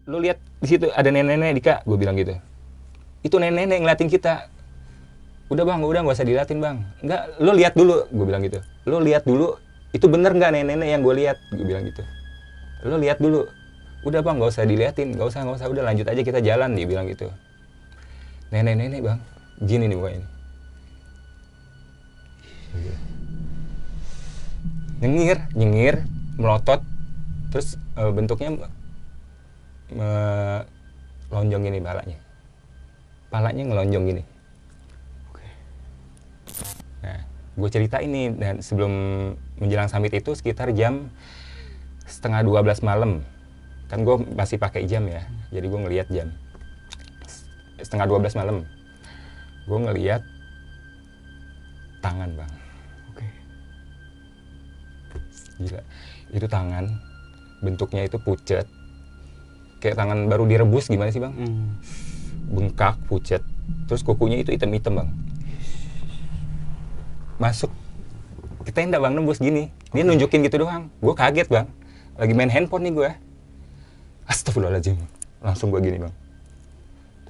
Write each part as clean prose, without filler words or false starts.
lu lihat di situ ada nenek-nenek Dika, gue bilang gitu. Itu nenek-nenek ngeliatin kita. Udah bang, udah nggak usah diliatin bang. Enggak, lu lihat dulu, gue bilang gitu. Lu lihat dulu, itu bener nggak nenek-nenek yang gue lihat, gue bilang gitu. Lu lihat dulu. Udah bang, nggak usah diliatin, nggak usah, udah lanjut aja kita jalan, dia bilang gitu. Nenek-nenek bang, gini nih mukanya ini. Nyengir, melotot, terus bentuknya lonjong gini palanya ngelonjong gini. Nah, gue cerita ini dan sebelum menjelang summit itu sekitar jam 11:30 malam. Kan gue masih pakai jam ya, jadi gue ngelihat jam 11:30 malam. Gue ngelihat tangan bang. Gila, itu tangan bentuknya itu pucet, kayak tangan baru direbus gimana sih bang? Bengkak, pucet, terus kukunya itu hitam-hitam bang. Masuk ke tenda bang, nembus gini, dia nunjukin gitu doang. Gue kaget bang, lagi main handphone nih gue. Astagfirullahaladzim, langsung gue gini bang,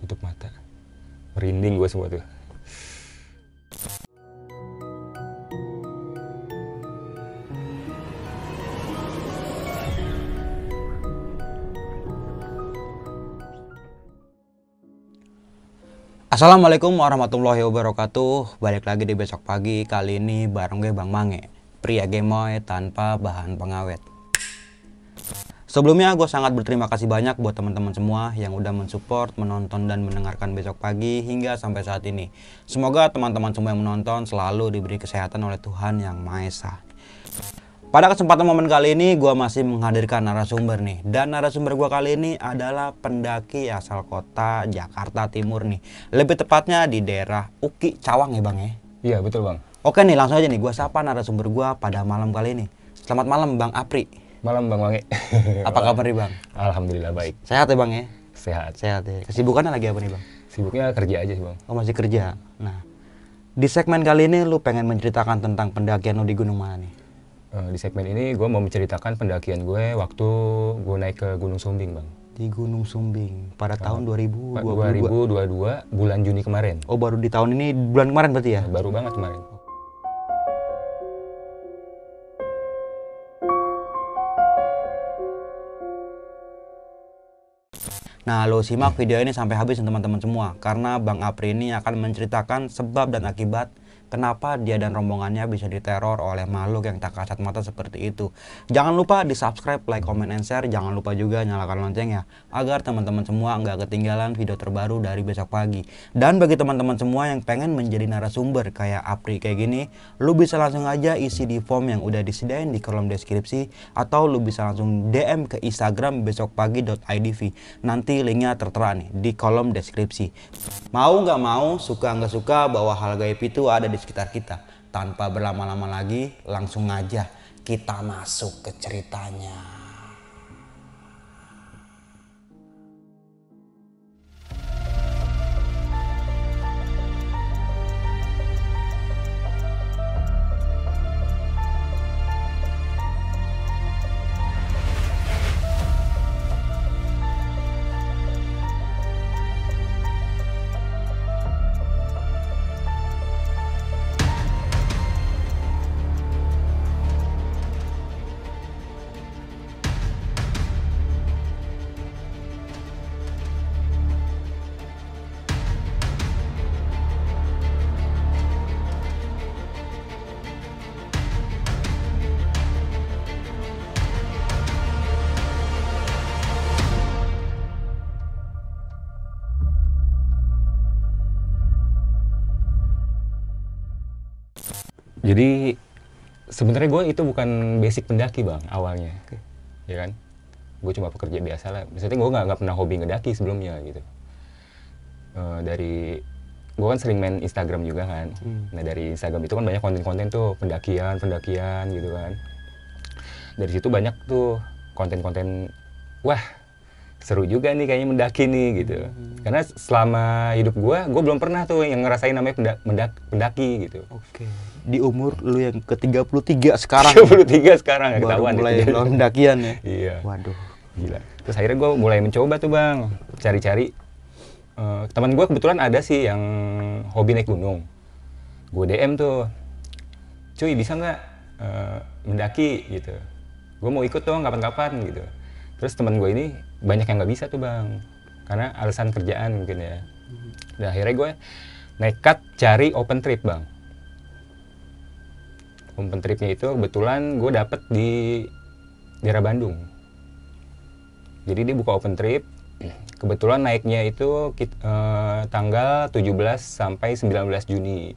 tutup mata, merinding gue semua tuh. Assalamualaikum warahmatullahi wabarakatuh. Balik lagi di Besok Pagi. Kali ini bareng gue Bang Mange, pria gemoy tanpa bahan pengawet. Sebelumnya gue sangat berterima kasih banyak buat teman-teman semua yang udah mensupport, menonton dan mendengarkan Besok Pagi hingga sampai saat ini. Semoga teman-teman semua yang menonton selalu diberi kesehatan oleh Tuhan Yang Maha Esa. Pada kesempatan momen kali ini gue masih menghadirkan narasumber nih. Dan narasumber gue kali ini adalah pendaki asal kota Jakarta Timur nih. Lebih tepatnya di daerah Uki, Cawang ya bang ya? Iya betul bang. Oke nih, langsung aja nih gue sapa narasumber gue pada malam kali ini. Selamat malam Bang Apri. Malam bang Mange. Apa kabar nih bang? Alhamdulillah baik. Sehat ya bang ya? Sehat. Sehat ya. Kesibukannya lagi apa nih bang? Sibuknya kerja aja sih bang. Oh masih kerja. Nah, di segmen kali ini lu pengen menceritakan tentang pendakian lu di gunung mana nih? Di segmen ini gue mau menceritakan pendakian gue waktu gue naik ke Gunung Sumbing bang. Di Gunung Sumbing pada tahun 2022. 2022 bulan Juni kemarin. Oh baru di tahun ini bulan kemarin berarti ya? Baru banget kemarin. Nah, lo simak video ini sampai habis teman-teman semua, karena Bang Apri ini akan menceritakan sebab dan akibat kenapa dia dan rombongannya bisa diteror oleh makhluk yang tak kasat mata seperti itu. Jangan lupa di subscribe, like, comment, and share. Jangan lupa juga nyalakan loncengnya, agar teman-teman semua nggak ketinggalan video terbaru dari Besok Pagi. Dan bagi teman-teman semua yang pengen menjadi narasumber kayak Apri kayak gini, lu bisa langsung aja isi di form yang udah disediain di kolom deskripsi, atau lu bisa langsung DM ke Instagram besokpagi.idv. Nanti linknya tertera nih di kolom deskripsi. Mau nggak mau, suka nggak suka, bahwa hal gaib itu ada di sekitar kita. Tanpa berlama-lama lagi, langsung aja kita masuk ke ceritanya. Jadi sebenarnya gue itu bukan basic pendaki bang awalnya, ya kan? Gue cuma pekerja biasa lah. Maksudnya gue nggak pernah hobi ngedaki sebelumnya gitu. Dari gue kan sering main Instagram juga kan. Nah dari Instagram itu kan banyak konten-konten tuh pendakian gitu kan. Dari situ banyak tuh konten-konten, wah seru juga nih kayaknya mendaki nih gitu. Karena selama hidup gue belum pernah tuh yang ngerasain namanya pendaki gitu. Oke. Di umur lu yang ke-33 sekarang. 33 sekarang ya, baru ketahuan mulai itu. pendakian ya. Iya. Waduh. Gila. Terus akhirnya gue mulai mencoba tuh bang, cari-cari. Teman gue kebetulan ada sih yang hobi naik gunung. Gue DM tuh, cuy bisa nggak mendaki gitu. Gue mau ikut dong kapan-kapan gitu. Terus teman gue ini banyak yang nggak bisa tuh bang, karena alasan kerjaan mungkin ya. Dan akhirnya gue nekat cari open trip bang. Open tripnya itu kebetulan gue dapet di daerah Bandung. Jadi dia buka open trip, kebetulan naiknya itu tanggal 17 sampai 19 Juni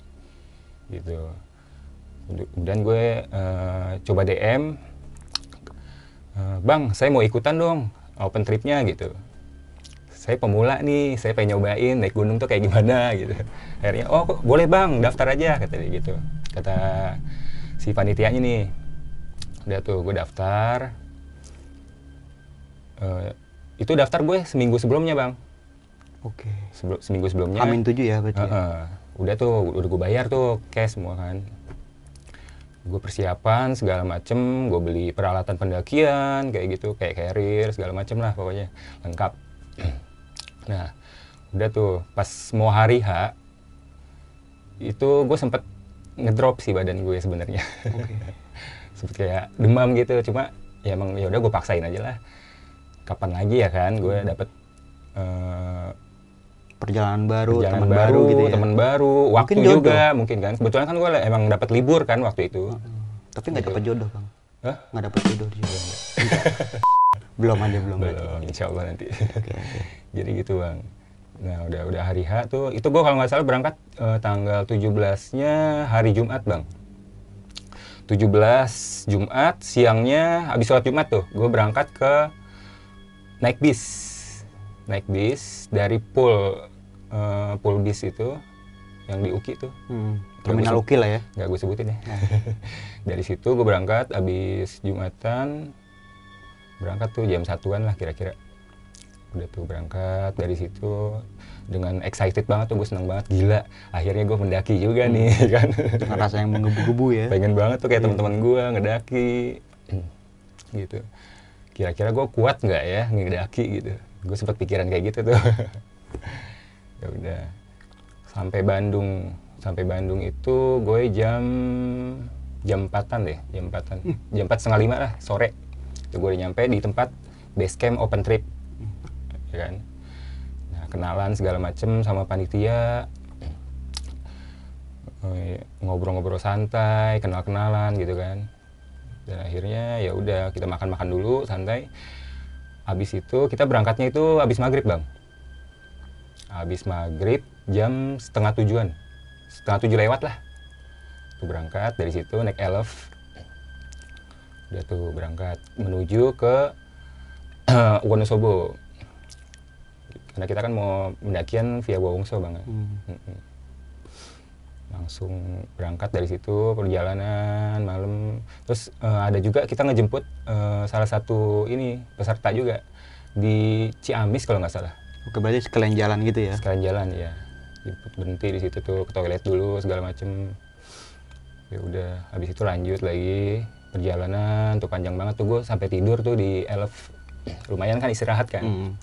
gitu. Dan gue coba DM, bang saya mau ikutan dong open tripnya gitu. Saya pemula nih, saya pengen nyobain naik gunung tuh kayak gimana gitu. Akhirnya, oh boleh bang, daftar aja kata dia gitu. Kata si panitianya nih. Udah tuh gue daftar. Itu daftar gue seminggu sebelumnya bang. Oke. Seminggu sebelumnya. H-7 ya berarti. Udah tuh, udah gue bayar tuh cash semua kan. Gue persiapan segala macem, gue beli peralatan pendakian kayak gitu, kayak carrier segala macem lah pokoknya lengkap. Nah, udah tuh pas mau hari H itu gue sempet ngedrop sih badan gue sebenarnya. Sempet kayak demam gitu, cuma ya emang ya udah gue paksain aja lah. Kapan lagi ya kan gue dapet perjalanan baru, perjalanan teman baru gitu ya. teman baru, waktu Mungkin jodoh. juga mungkin kan. Kebetulan kan gue emang dapat libur kan waktu itu. Tapi nggak dapat jodoh bang. Hah? Nggak dapat jodoh di situ. belum ada belum. Belum, insya Allah nanti. Oke. Jadi gitu bang. Nah udah hari H tuh, itu gue kalau nggak salah berangkat tanggal 17-nya hari Jumat bang. 17 Jumat, siangnya habis sholat Jumat tuh, gue berangkat ke naik bis dari pool bis itu yang di UKI tuh. Terminal UKI lah ya. Nggak gue sebutin ya. Dari situ gue berangkat, habis Jumatan berangkat tuh jam 1-an lah kira-kira. Udah tuh berangkat dari situ dengan excited banget tuh, gue seneng banget, gila akhirnya gue mendaki juga nih kan. Dengan rasa yang menggebu-gebu ya. Pengen banget tuh kayak teman-teman gue ngedaki gitu. Kira-kira gue kuat nggak ya ngedaki gitu. Gue sempat pikiran kayak gitu tuh. Ya udah sampai Bandung itu gue jam 4-an deh, jam 4:30 lah sore. Itu gue udah nyampe di tempat base camp open trip, ya kan. Nah kenalan segala macem sama panitia, ngobrol-ngobrol santai, kenal-kenalan gitu kan. Dan akhirnya ya udah kita makan-makan dulu santai. Habis itu kita berangkatnya itu habis maghrib bang. Habis maghrib jam 6:30-an, 6:30 lewat lah. Tuh berangkat dari situ naik Elf. Udah tuh berangkat menuju ke Wonosobo. Karena kita kan mau mendakian via Wongso bang. Langsung berangkat dari situ, perjalanan malam. Terus ada juga kita ngejemput salah satu ini peserta juga di Ciamis kalau nggak salah. Oke, berarti sekalian jalan gitu ya. Sekalian jalan ya. Jemput, berhenti di situ tuh ke toilet dulu segala macem. Ya udah, habis itu lanjut lagi perjalanan tuh panjang banget tuh, gue sampai tidur tuh di Elf. Lumayan kan istirahat kan.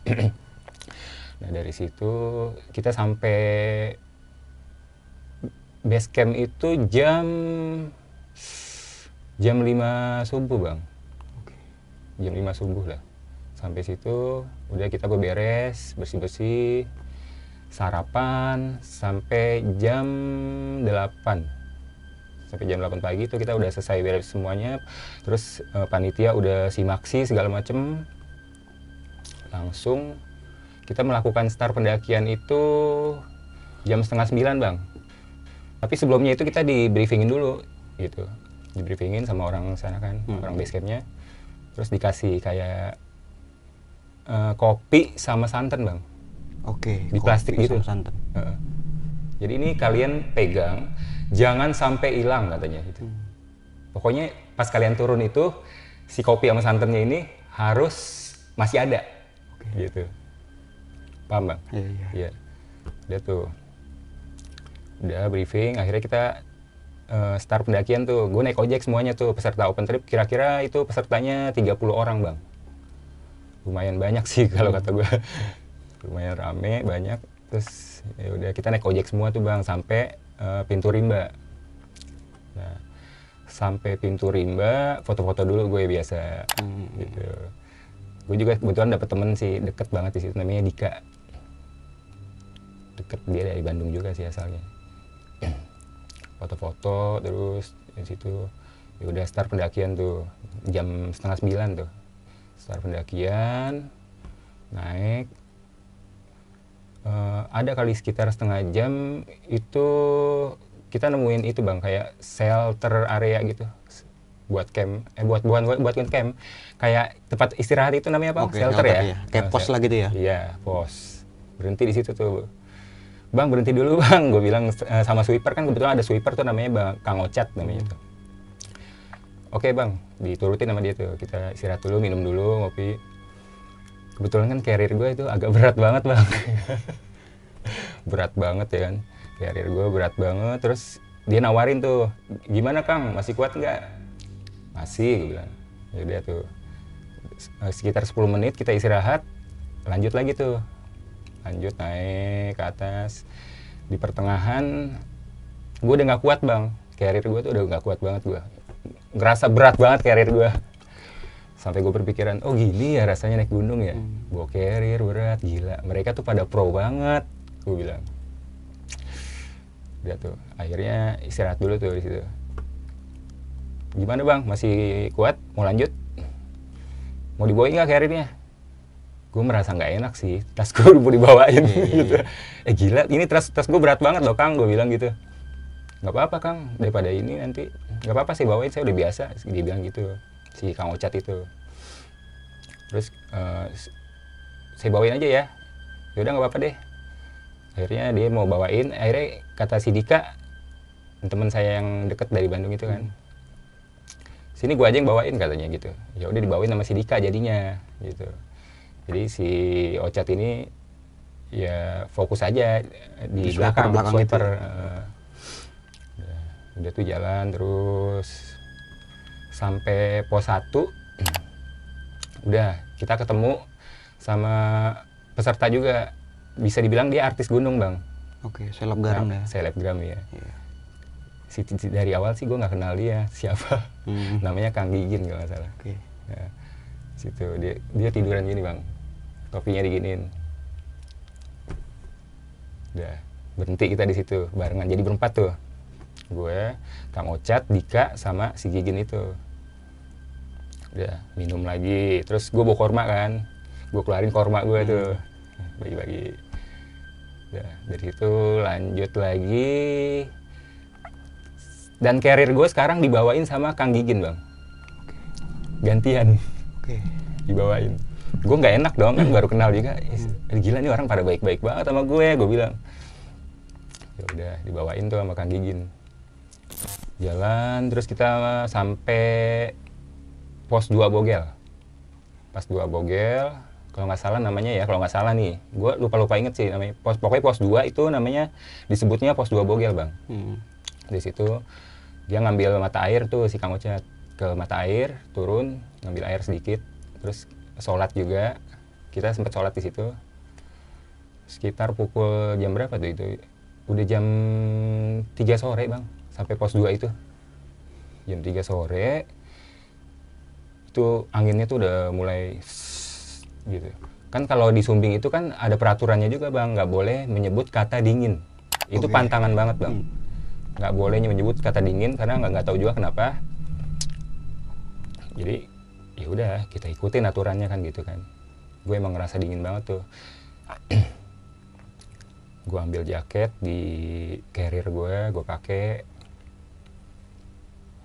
Nah dari situ kita sampai base camp itu jam 5 subuh bang. Jam 5 subuh lah. Sampai situ udah kita beberes, bersih-bersih, sarapan sampai jam 8. Sampai jam 8 pagi itu kita udah selesai beres semuanya. Terus panitia udah simaksi segala macem. Langsung kita melakukan start pendakian itu jam 8:30 bang. Tapi sebelumnya itu kita di briefingin dulu gitu. Di briefingin sama orang sana kan, orang base campnya. Terus dikasih kayak kopi sama santan bang. Oke. Di plastik gitu. Sama santan. Jadi ini kalian pegang, jangan sampai hilang katanya gitu. Pokoknya pas kalian turun itu si kopi sama santannya ini harus masih ada. Gitu. Paham bang? Iya. Udah tuh. Udah briefing, akhirnya kita start pendakian tuh. Gue naik ojek semuanya tuh, peserta open trip. Kira-kira itu pesertanya 30 orang bang. lumayan banyak sih kalau kata gue. Lumayan rame, banyak. Terus ya udah kita naik ojek semua tuh bang sampai pintu rimba. Nah, sampai pintu rimba foto-foto dulu gue biasa gitu. Gue juga kebetulan dapet temen sih deket banget di situ namanya Dika. Deket, dia dari Bandung juga sih asalnya. Foto-foto terus di situ ya udah start pendakian tuh jam 8:30 tuh. Start pendakian, naik. Ada kali sekitar setengah jam itu kita nemuin itu bang kayak shelter area gitu buat camp buat camp kayak tempat istirahat itu namanya apa? Oke, Shelter ya? Kayak pos lah gitu ya? Iya, pos. Berhenti di situ tuh. Bang berhenti dulu bang, gue bilang sama sweeper kan kebetulan ada sweeper tuh namanya bang Kang Ocat namanya tuh. Oke bang, diturutin sama dia tuh. Kita istirahat dulu, minum dulu, ngopi. Kebetulan kan carrier gue itu agak berat banget bang. Berat banget ya kan. Carrier gue berat banget. Terus dia nawarin tuh, gimana Kang, masih kuat nggak? Masih, gue bilang. Ya udah tuh. Sekitar 10 menit kita istirahat, lanjut lagi tuh. Lanjut naik ke atas. Di pertengahan, gue udah nggak kuat bang. Carrier gue tuh udah nggak kuat banget gue. Ngerasa berat banget carrier gue. Sampai gue berpikiran, oh gini ya rasanya naik gunung ya. Bawa carrier berat, gila. Mereka tuh pada pro banget, gue bilang. Udah tuh, akhirnya istirahat dulu tuh di situ. Gimana bang, masih kuat? Mau lanjut? Mau dibawain nggak carriernya? Gue merasa nggak enak sih, tas gue mau dibawain gitu. Gila, ini tas gue berat banget loh Kang, gue bilang gitu. Nggak apa-apa Kang, daripada ini nanti. Nggak apa-apa sih bawain, saya udah biasa, dia bilang gitu. Si Kang Ocat itu. Terus saya bawain aja ya. Yaudah nggak apa-apa deh. Akhirnya dia mau bawain, akhirnya kata si Dika, teman saya yang deket dari Bandung itu kan. Sini gua aja yang bawain katanya gitu. Ya udah dibawain sama si Dika jadinya gitu. Jadi si Ocat ini ya fokus aja di belakang sweeper. Udah tuh jalan terus sampai pos 1. Udah kita ketemu sama peserta juga. Bisa dibilang dia artis gunung bang. Oke, selebgram ya. Selebgram ya. Dari awal sih gue nggak kenal dia siapa. Namanya Kang Gigin kalau nggak salah. Ya, situ dia tiduran gini bang, topinya diginiin. Udah berhenti kita di situ barengan jadi berempat tuh. Gue, Kang Ocat, Dika sama si Gigin itu. Udah minum lagi, terus gue bawa korma kan, gue keluarin korma gue tuh, bagi-bagi. Udah, dari situ lanjut lagi. Dan carrier gue sekarang dibawain sama Kang Gigin bang. Gantian. Dibawain. Gue nggak enak dong kan baru kenal juga. Gila nih orang pada baik-baik banget sama gue bilang. Ya udah dibawain tuh sama Kang Gigin. Jalan terus kita sampai pos 2 Bogel. Pas 2 Bogel. Kalau nggak salah namanya ya, kalau nggak salah nih, gue lupa inget sih namanya. Pokoknya pos 2 itu namanya disebutnya pos 2 Bogel bang. Di situ dia ngambil mata air tuh si Kang Ocat ke mata air, turun ngambil air sedikit, terus sholat juga. Kita sempat sholat di situ. Sekitar pukul jam berapa tuh itu? Udah jam 3 sore bang, sampai pos 2 itu. Jam 3 sore itu anginnya tuh udah mulai gitu. Kan kalau di Sumbing itu kan ada peraturannya juga bang, nggak boleh menyebut kata dingin. Itu pantangan banget bang. Nggak boleh menyebut kata dingin karena nggak tahu juga kenapa. Jadi ya udah kita ikutin aturannya kan gitu kan. Gue emang ngerasa dingin banget tuh. Gue ambil jaket di carrier gue pakai.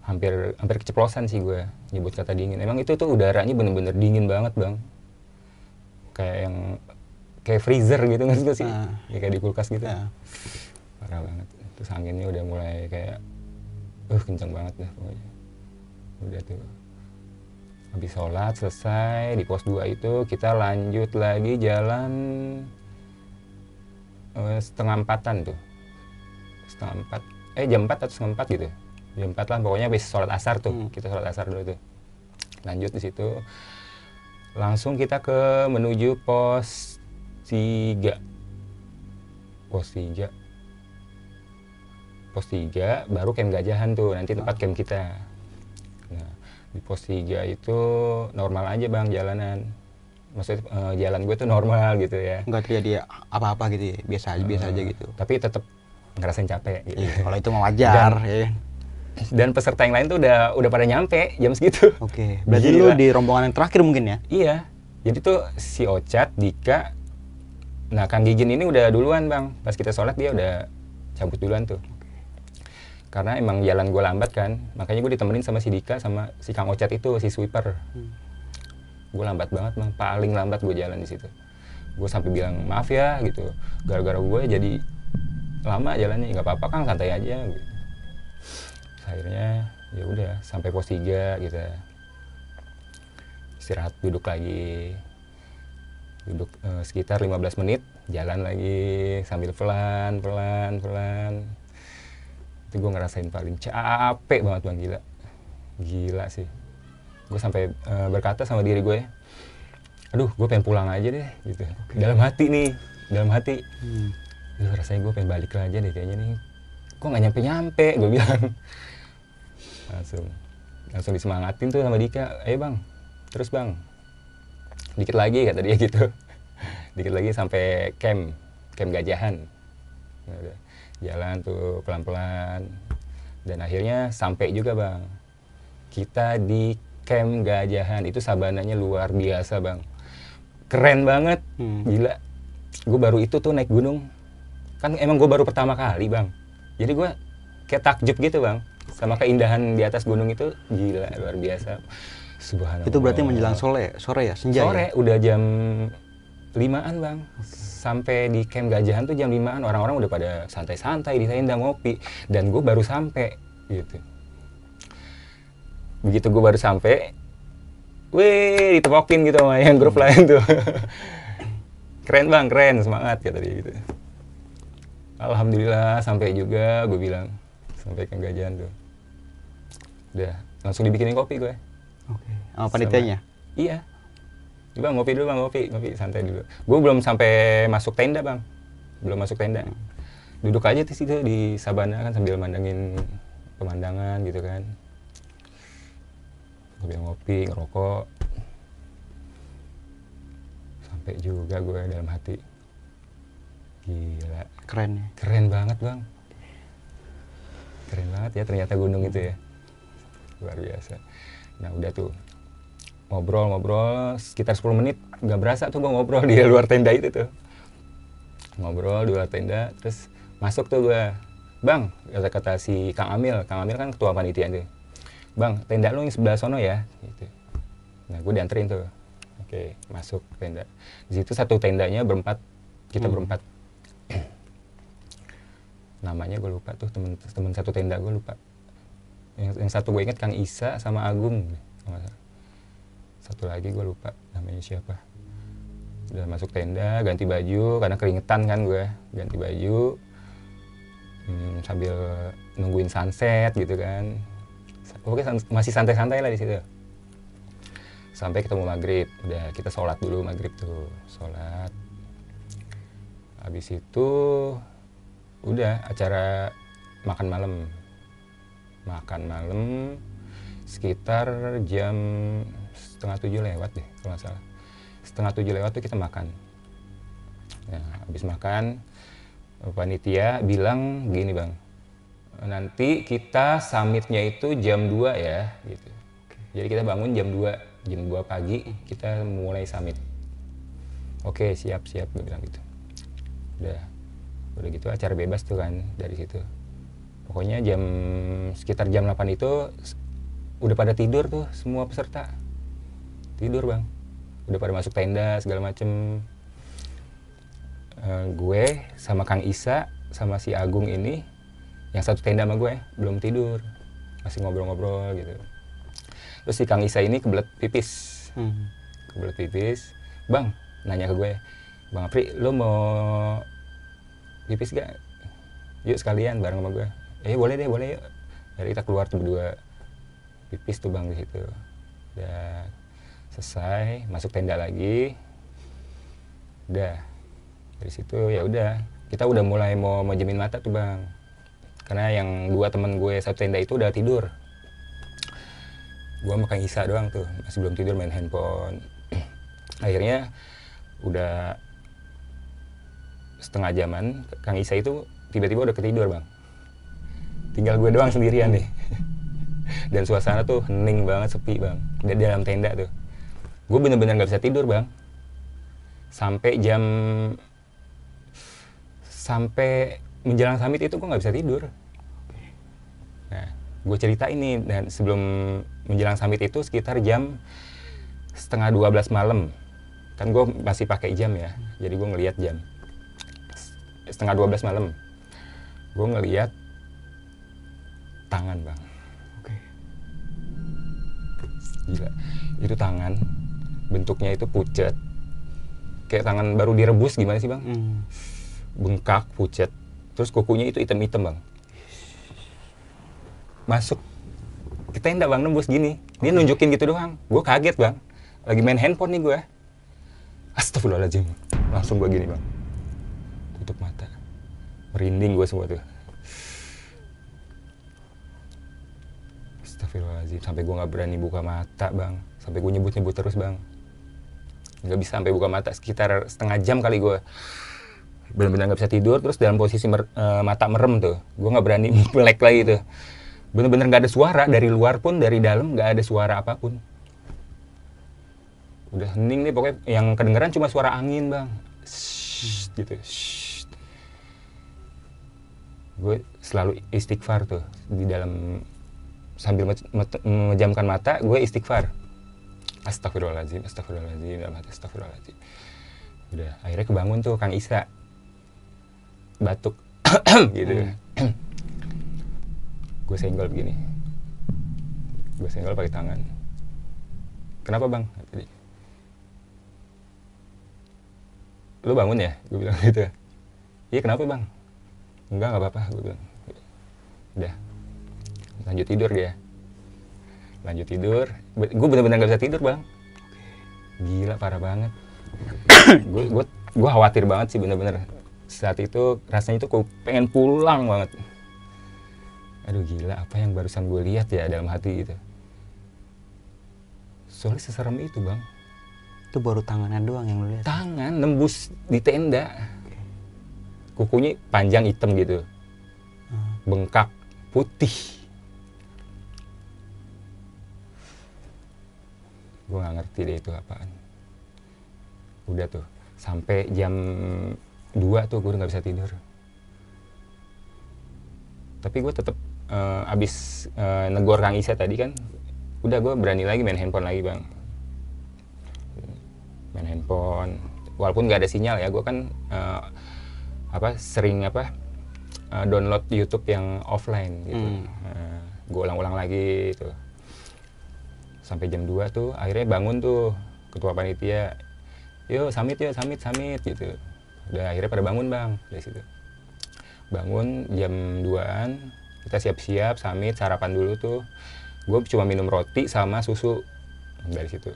Hampir keceplosan sih gue nyebut kata dingin. Emang itu tuh udaranya bener-bener dingin banget bang. Kayak freezer gitu nggak sih? Ya, kayak di kulkas gitu. Parah banget. Terus anginnya udah mulai kayak kencang banget dah pokoknya. Udah tuh. Habis sholat selesai di pos 2 itu kita lanjut lagi jalan setengah 4-an tuh. Jam 4 atau setengah 4 gitu. Jam 4 lah pokoknya habis sholat asar tuh. Kita sholat asar dulu tuh. Lanjut di situ. Langsung kita ke menuju pos 3. Pos 3. Pos 3 baru camp Gajahan tuh nanti tempat camp kita. Nah, di pos 3 itu normal aja bang jalanan. Maksudnya jalan gue tuh normal gitu ya. Nggak terjadi apa-apa gitu ya, biasa aja gitu. Tapi tetap ngerasain capek gitu. Iya, kalau itu mah wajar ya. Dan peserta yang lain tuh udah pada nyampe jam segitu. Oke, berarti Gila. lu di rombongan yang terakhir mungkin ya? Iya. Jadi tuh si Ocat, Dika, nah Kang Gigin ini udah duluan bang. Pas kita sholat dia udah cabut duluan tuh. Karena emang jalan gue lambat kan, makanya gue ditemenin sama si Dika sama si Kang Ocat itu, si sweeper. Gue lambat banget bang, paling lambat gue jalan di situ. Gue sampai bilang maaf ya gitu, gara-gara gue jadi lama jalannya. Nggak apa-apa Kang, santai aja. Gitu. Akhirnya ya udah sampai pos 3 gitu. Istirahat, duduk lagi. Duduk sekitar 15 menit, jalan lagi sambil pelan. Itu gue ngerasain paling capek banget bang, gila sih. Gue sampai berkata sama diri gue, aduh gue pengen pulang aja deh gitu. Dalam hati Duh, rasanya gue pengen balik aja deh kayaknya nih, kok nggak nyampe gue bilang. langsung disemangatin tuh sama Dika, ayo bang, terus bang, dikit lagi kata dia gitu. Dikit lagi sampai camp Gajahan. Nah, udah. Jalan tuh pelan-pelan dan akhirnya sampai juga bang. Kita di camp Gajahan, itu sabananya luar biasa bang, keren banget. Gila, gue baru itu tuh naik gunung kan, emang gue baru pertama kali bang, jadi gue kayak takjub gitu bang sama keindahan di atas gunung itu. Gila, luar biasa, subhanallah. Itu berarti menjelang sore ya, senja sore ya? Udah jam 5-an bang. Sampai di camp Gajahan tuh jam 5-an, orang-orang udah pada santai-santai di tenda ngopi, dan gue baru sampai gitu. Begitu gue baru sampai, wih, ditepokin gitu sama yang grup lain tuh. Keren bang, keren, semangat kata dia gitu. Alhamdulillah sampai juga, gue bilang, sampai camp Gajahan tuh. Udah langsung dibikinin kopi gue. Oke. Sama panitianya? Iya. Bang, ngopi dulu bang, ngopi santai dulu. Gue belum sampai masuk tenda bang, duduk aja di situ di sabana kan sambil mandangin pemandangan gitu kan, sambil ngopi, ngerokok. Sampai juga gue dalam hati, gila, keren banget bang, keren banget ya ternyata gunung itu ya, luar biasa. Nah udah tuh ngobrol sekitar 10 menit, nggak berasa tuh gue ngobrol di luar tenda itu tuh. Ngobrol di luar tenda, terus masuk tuh gue. Bang, kata si Kang Amil kan ketua panitia tuh. Bang, tenda lu yang sebelah sono ya. Gitu. Nah gue dianterin tuh. Oke, masuk tenda. Di situ satu tendanya berempat, kita berempat. Namanya gue lupa tuh, temen satu tenda gue lupa. Yang satu gue inget Kang Isa sama Agung. Satu lagi gue lupa namanya siapa. Udah masuk tenda, ganti baju karena keringetan kan gue, ganti baju sambil nungguin sunset gitu kan. Oke, masih santai-santai lah di situ. Sampai ketemu maghrib, udah kita sholat dulu maghrib tuh, sholat. Habis itu udah acara makan malam sekitar jam 6:30 lewat deh kalau nggak salah. 6:30 lewat tuh kita makan. Nah, habis makan panitia bilang gini bang, nanti kita summitnya itu jam 2 ya gitu. Jadi kita bangun jam 2 pagi kita mulai summit. Oke, siap gue bilang gitu. Udah gitu acara bebas tuh kan dari situ. Pokoknya sekitar jam 8 itu udah pada tidur tuh semua peserta. Tidur bang, udah pada masuk tenda segala macem. Gue sama Kang Isa sama si Agung ini yang satu tenda sama gue belum tidur, masih ngobrol-ngobrol gitu. Terus si Kang Isa ini kebelet pipis. Bang, nanya ke gue, Bang Apri, lo mau pipis gak? Yuk sekalian bareng sama gue. Boleh yuk. Jadi kita keluar tuh berdua pipis tuh bang di situ. Selesai, masuk tenda lagi. Udah. Dari situ ya udah, kita udah mulai mau mejemin mata tuh Bang. Karena yang 2 temen gue satu tenda itu udah tidur. Gue sama Kang Isa doang tuh, masih belum tidur main handphone. Akhirnya udah setengah jaman, Kang Isa itu tiba-tiba udah ketidur Bang. Tinggal gue doang sendirian nih. Dan suasana tuh hening banget, sepi Bang. Di dalam tenda tuh. Gue bener-bener gak bisa tidur Bang. Sampai menjelang summit itu gue gak bisa tidur. Nah, gue cerita ini, dan sebelum menjelang summit itu sekitar jam setengah 12 malam. Kan gue masih pakai jam ya, jadi gue ngelihat jam. Setengah 12 malam. Gue ngelihat tangan Bang. Oke. Gila, itu tangan bentuknya itu pucet. Kayak tangan baru direbus gimana sih Bang? Bengkak, pucet. Terus kukunya itu hitam-hitam Bang. Masuk ke tenda Bang, nembus gini. Dia nunjukin gitu doang. Gue kaget Bang. Lagi main handphone nih gue. Astagfirullahaladzim. Langsung gue gini Bang. Tutup mata. Merinding gue semua tuh. Astagfirullahaladzim. Sampai gue gak berani buka mata Bang. Sampai gue nyebut-nyebut terus Bang. Gak bisa sampai buka mata. Sekitar setengah jam kali gue. Bener-bener gak bisa tidur. Terus dalam posisi mata merem tuh. Gue gak berani melek lagi tuh. Bener-bener gak ada suara. Dari luar pun, dari dalam gak ada suara apapun. Udah hening nih pokoknya. Yang kedengeran cuma suara angin Bang. Shhh, gitu. Shhh. Gue selalu istighfar tuh. Di dalam, sambil memejamkan mata, gue istighfar. Astagfirullahaladzim, astagfirullahaladzim, dalam hati astagfirullahaladzim. Udah, akhirnya kebangun tuh Kang Isa. Batuk. Gitu. Gue senggol begini. Gue senggol pakai tangan. Kenapa Bang? Tadi. Lu bangun ya? Gue bilang gitu. Iya kenapa Bang? Enggak apa-apa, gue bilang. Udah. Lanjut tidur dia. Lanjut tidur. Gue bener-bener gak bisa tidur Bang. Gila, parah banget. Gue khawatir banget sih bener-bener. Saat itu rasanya itu gue pengen pulang banget. Aduh gila, apa yang barusan gue lihat ya dalam hati gitu. Soalnya seserem itu Bang. Itu baru tangannya doang yang lu lihat? Tangan nembus di tenda. Kukunya panjang hitam gitu. Bengkak, putih. Gue gak ngerti deh itu apaan. Udah tuh, sampai jam 2 tuh gue udah gak bisa tidur. Tapi gue tetap abis negor Kang Isa tadi kan, udah gue berani lagi main handphone lagi Bang. Main handphone, walaupun gak ada sinyal ya, gue kan sering download YouTube yang offline gitu. Gue ulang-ulang lagi gitu. Sampai jam 2 tuh, akhirnya bangun tuh ketua panitia. Yuk summit gitu. Udah akhirnya pada bangun Bang dari situ. Bangun jam 2-an, kita siap-siap, summit, sarapan dulu tuh. Gue cuma minum roti sama susu dari situ.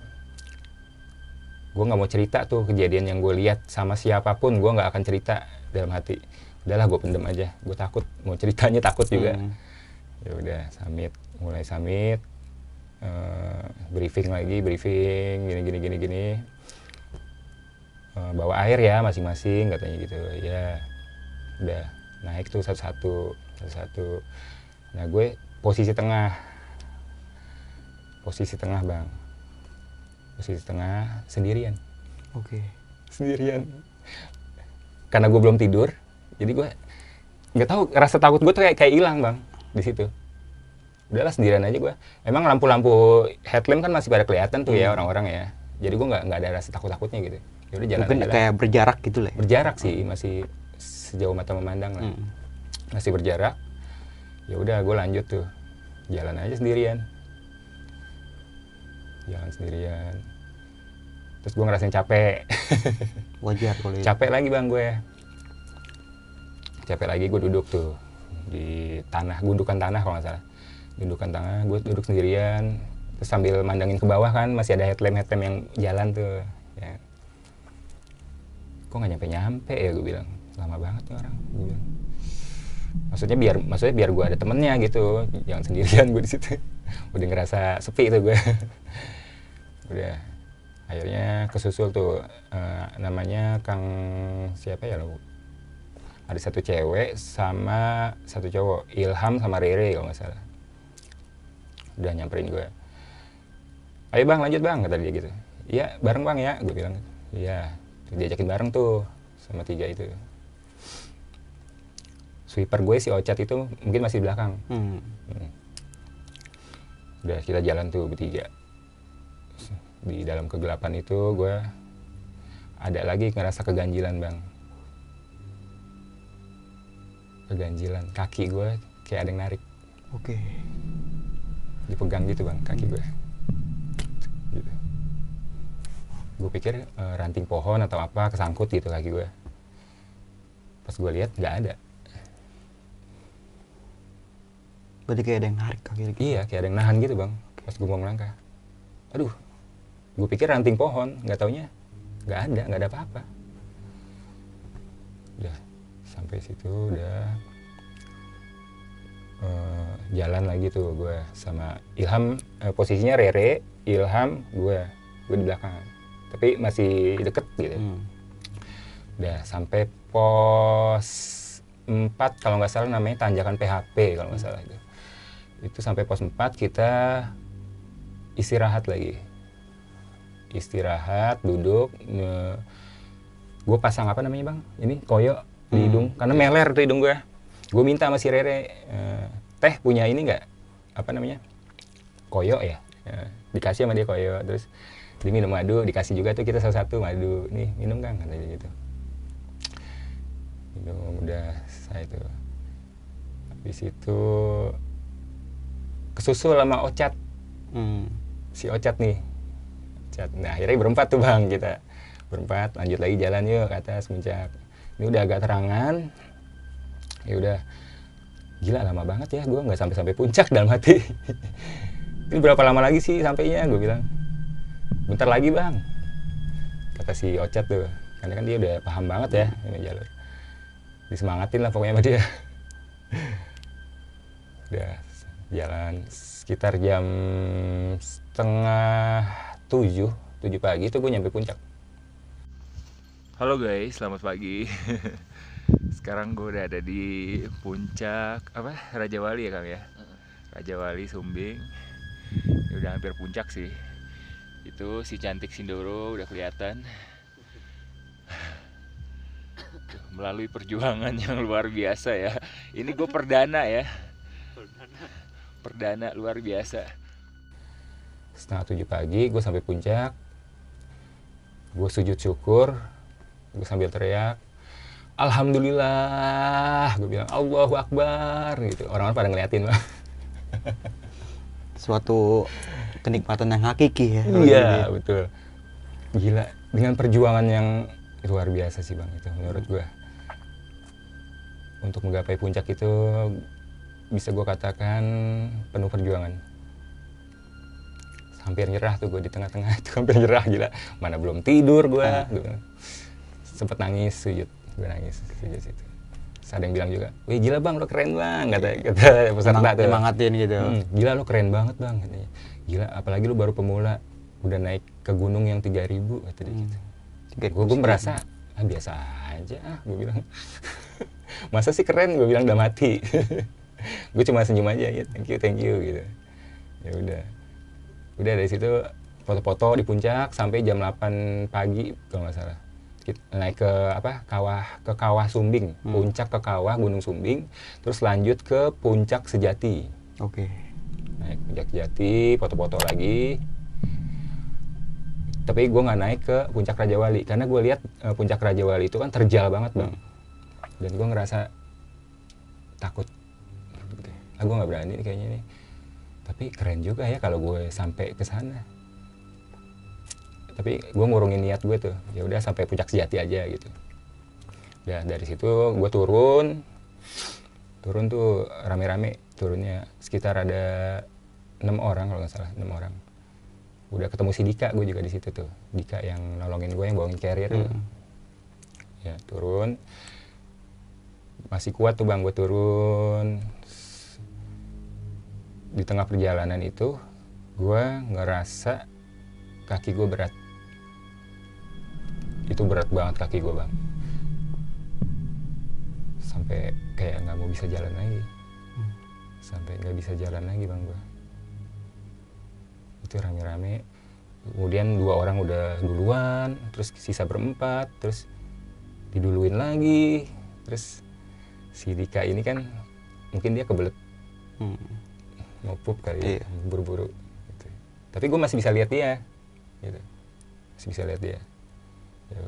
Gue nggak mau cerita tuh kejadian yang gue lihat sama siapapun, gue nggak akan cerita dalam hati. Udahlah gue pendem aja, gue takut, mau ceritanya takut juga. Ya udah mulai summit, briefing gini. Bawa air ya masing-masing katanya gitu. Ya udah naik tuh satu-satu. Nah gue posisi tengah Bang, posisi tengah sendirian. Oke. Sendirian karena gue belum tidur, jadi gue nggak tahu, rasa takut gue tuh kayak hilang Bang di situ. Udahlah sendirian aja gue. Emang lampu-lampu headlamp kan masih pada kelihatan tuh ya orang-orang ya, jadi gue nggak ada rasa takut-takutnya gitu. Ya udah jalan mungkin aja kayak lah. berjarak gitu lah ya? Berjarak sih, masih sejauh mata memandang lah. Masih berjarak. Ya udah gue lanjut tuh, jalan aja sendirian. Terus gue ngerasain capek. Wajar kalau itu. Capek lagi Bang gue. Capek lagi, gue duduk tuh di tanah, gundukan tanah kalau nggak salah. Gundukan tanah, gue duduk sendirian. Terus sambil mandangin ke bawah kan, masih ada headlamp yang jalan tuh. Ya. Kok nggak nyampe-nyampe ya, gue bilang. Lama banget nih orang, gue bilang. Maksudnya biar gue ada temennya gitu, jangan sendirian gue di situ. Udah ngerasa sepi tuh gue. Udah, akhirnya kesusul tuh, namanya Kang siapa ya lo? Ada satu cewek sama satu cowok, Ilham sama Rere kalau nggak salah. Udah nyamperin gue. Ayo bang, lanjut bang, kata dia gitu. Iya, bareng bang ya, gue bilang. Iya, diajakin bareng tuh sama 3 itu. Sweeper gue si Ocat itu mungkin masih di belakang. Udah kita jalan tuh bertiga. Di dalam kegelapan itu gue ada lagi ngerasa keganjilan bang. Keganjilan, kaki gue kayak ada yang narik. Oke. Dipegang gitu bang, kaki gue. Gitu. Gue pikir ranting pohon atau apa kesangkut gitu kaki gue. Pas gue lihat nggak ada. Berarti kayak ada yang narik kaki gitu. Iya, kayak ada yang nahan gitu bang. Pas gue mau melangkah, aduh, gue pikir ranting pohon, nggak taunya nggak ada apa-apa. Udah sampai situ udah jalan lagi tuh gue sama Ilham, posisinya Rere, Ilham, gue di belakang, tapi masih deket gitu. Udah sampai pos 4 kalau nggak salah, namanya tanjakan PHP kalau nggak salah itu. Itu sampai pos 4 kita istirahat lagi. Istirahat, duduk. Gue pasang apa namanya bang? Ini koyo di hidung, karena meler tuh hidung gue. Gue minta sama si Rere, teh punya ini nggak? Apa namanya? Koyo ya. Dikasih sama dia koyo, terus dia minum madu, dikasih juga tuh kita salah satu madu. Nih minum kang, katanya gitu. Minum, udah saya itu. Habis itu kesusul sama Ocat. Si Ocat nih. Ocat. Nah akhirnya berempat tuh bang, kita berempat lanjut lagi jalan yuk ke atas puncak. Ini udah agak terangan. Ya udah, gila lama banget ya, gue nggak sampai puncak dalam hati. Ini berapa lama lagi sih sampainya, gue bilang. Bentar lagi bang, kata si Ocat tuh, karena kan dia udah paham banget ya ini jalur. Disemangatin lah pokoknya sama dia. Udah jalan sekitar jam 6:30, 7 pagi itu gue nyampe puncak. Halo guys, selamat pagi. Sekarang gue udah ada di puncak apa, Raja Wali ya Kang ya. Raja Wali Sumbing. Ini udah hampir puncak sih. Itu si cantik Sindoro udah kelihatan. Melalui perjuangan yang luar biasa ya. Ini gue perdana ya. Perdana luar biasa. 6:30 pagi gue sampai puncak. Gue sujud syukur. Gue sambil teriak, Alhamdulillah, gue bilang Allahu Akbar gitu. Orang-orang pada ngeliatin lah. Suatu kenikmatan yang hakiki ya. Iya betul. Gila, dengan perjuangan yang luar biasa sih bang itu menurut gue. Untuk menggapai puncak itu bisa gue katakan penuh perjuangan. Hampir nyerah tuh gue di tengah-tengah itu, hampir nyerah gila. Mana belum tidur gue. Sempet nangis sujud, gue nangis sujud situ. Terus ada yang bilang juga, wih gila bang, lo keren bang, kata peserta tuh. Semangatin gitu. Gila lo keren banget bang, katanya. Gila, apalagi lo baru pemula, udah naik ke gunung yang 3.000, kata dia gitu. Gue merasa, biasa aja, gue bilang. Masa sih keren, gue bilang udah mati. Gue cuma senyum aja, ya thank you gitu. Ya udah dari situ foto-foto di puncak sampai jam 8 pagi kalau nggak salah. Naik ke kawah Sumbing, puncak ke kawah Gunung Sumbing, terus lanjut ke puncak Sejati. Oke. Naik puncak Sejati, foto-foto lagi. Tapi gue nggak naik ke puncak Raja Wali karena gue lihat puncak Raja Wali itu kan terjal banget bang, dan gue ngerasa takut. Gue nggak berani kayaknya nih. Tapi keren juga ya kalau gue sampai ke sana. Tapi gue ngurungin niat gue tuh, ya udah sampai puncak Sejati aja gitu. Ya dari situ gue turun tuh rame-rame turunnya, sekitar ada 6 orang kalau nggak salah, 6 orang. Udah ketemu si Dika, gue juga di situ tuh. Dika yang nolongin gue, yang bawain carrier. Ya, turun. Masih kuat tuh bang, gue turun. Di tengah perjalanan itu, gue ngerasa kaki gue berat. Itu berat banget kaki gue bang. Sampai kayak nggak mau bisa jalan lagi. Sampai nggak bisa jalan lagi bang gue. Itu rame-rame. Kemudian 2 orang udah duluan, terus sisa berempat, terus diduluin lagi. Terus si Dika ini kan mungkin dia kebelet mau pup kali, buru-buru gitu. Tapi gue masih bisa lihat dia gitu. Masih bisa lihat dia ya.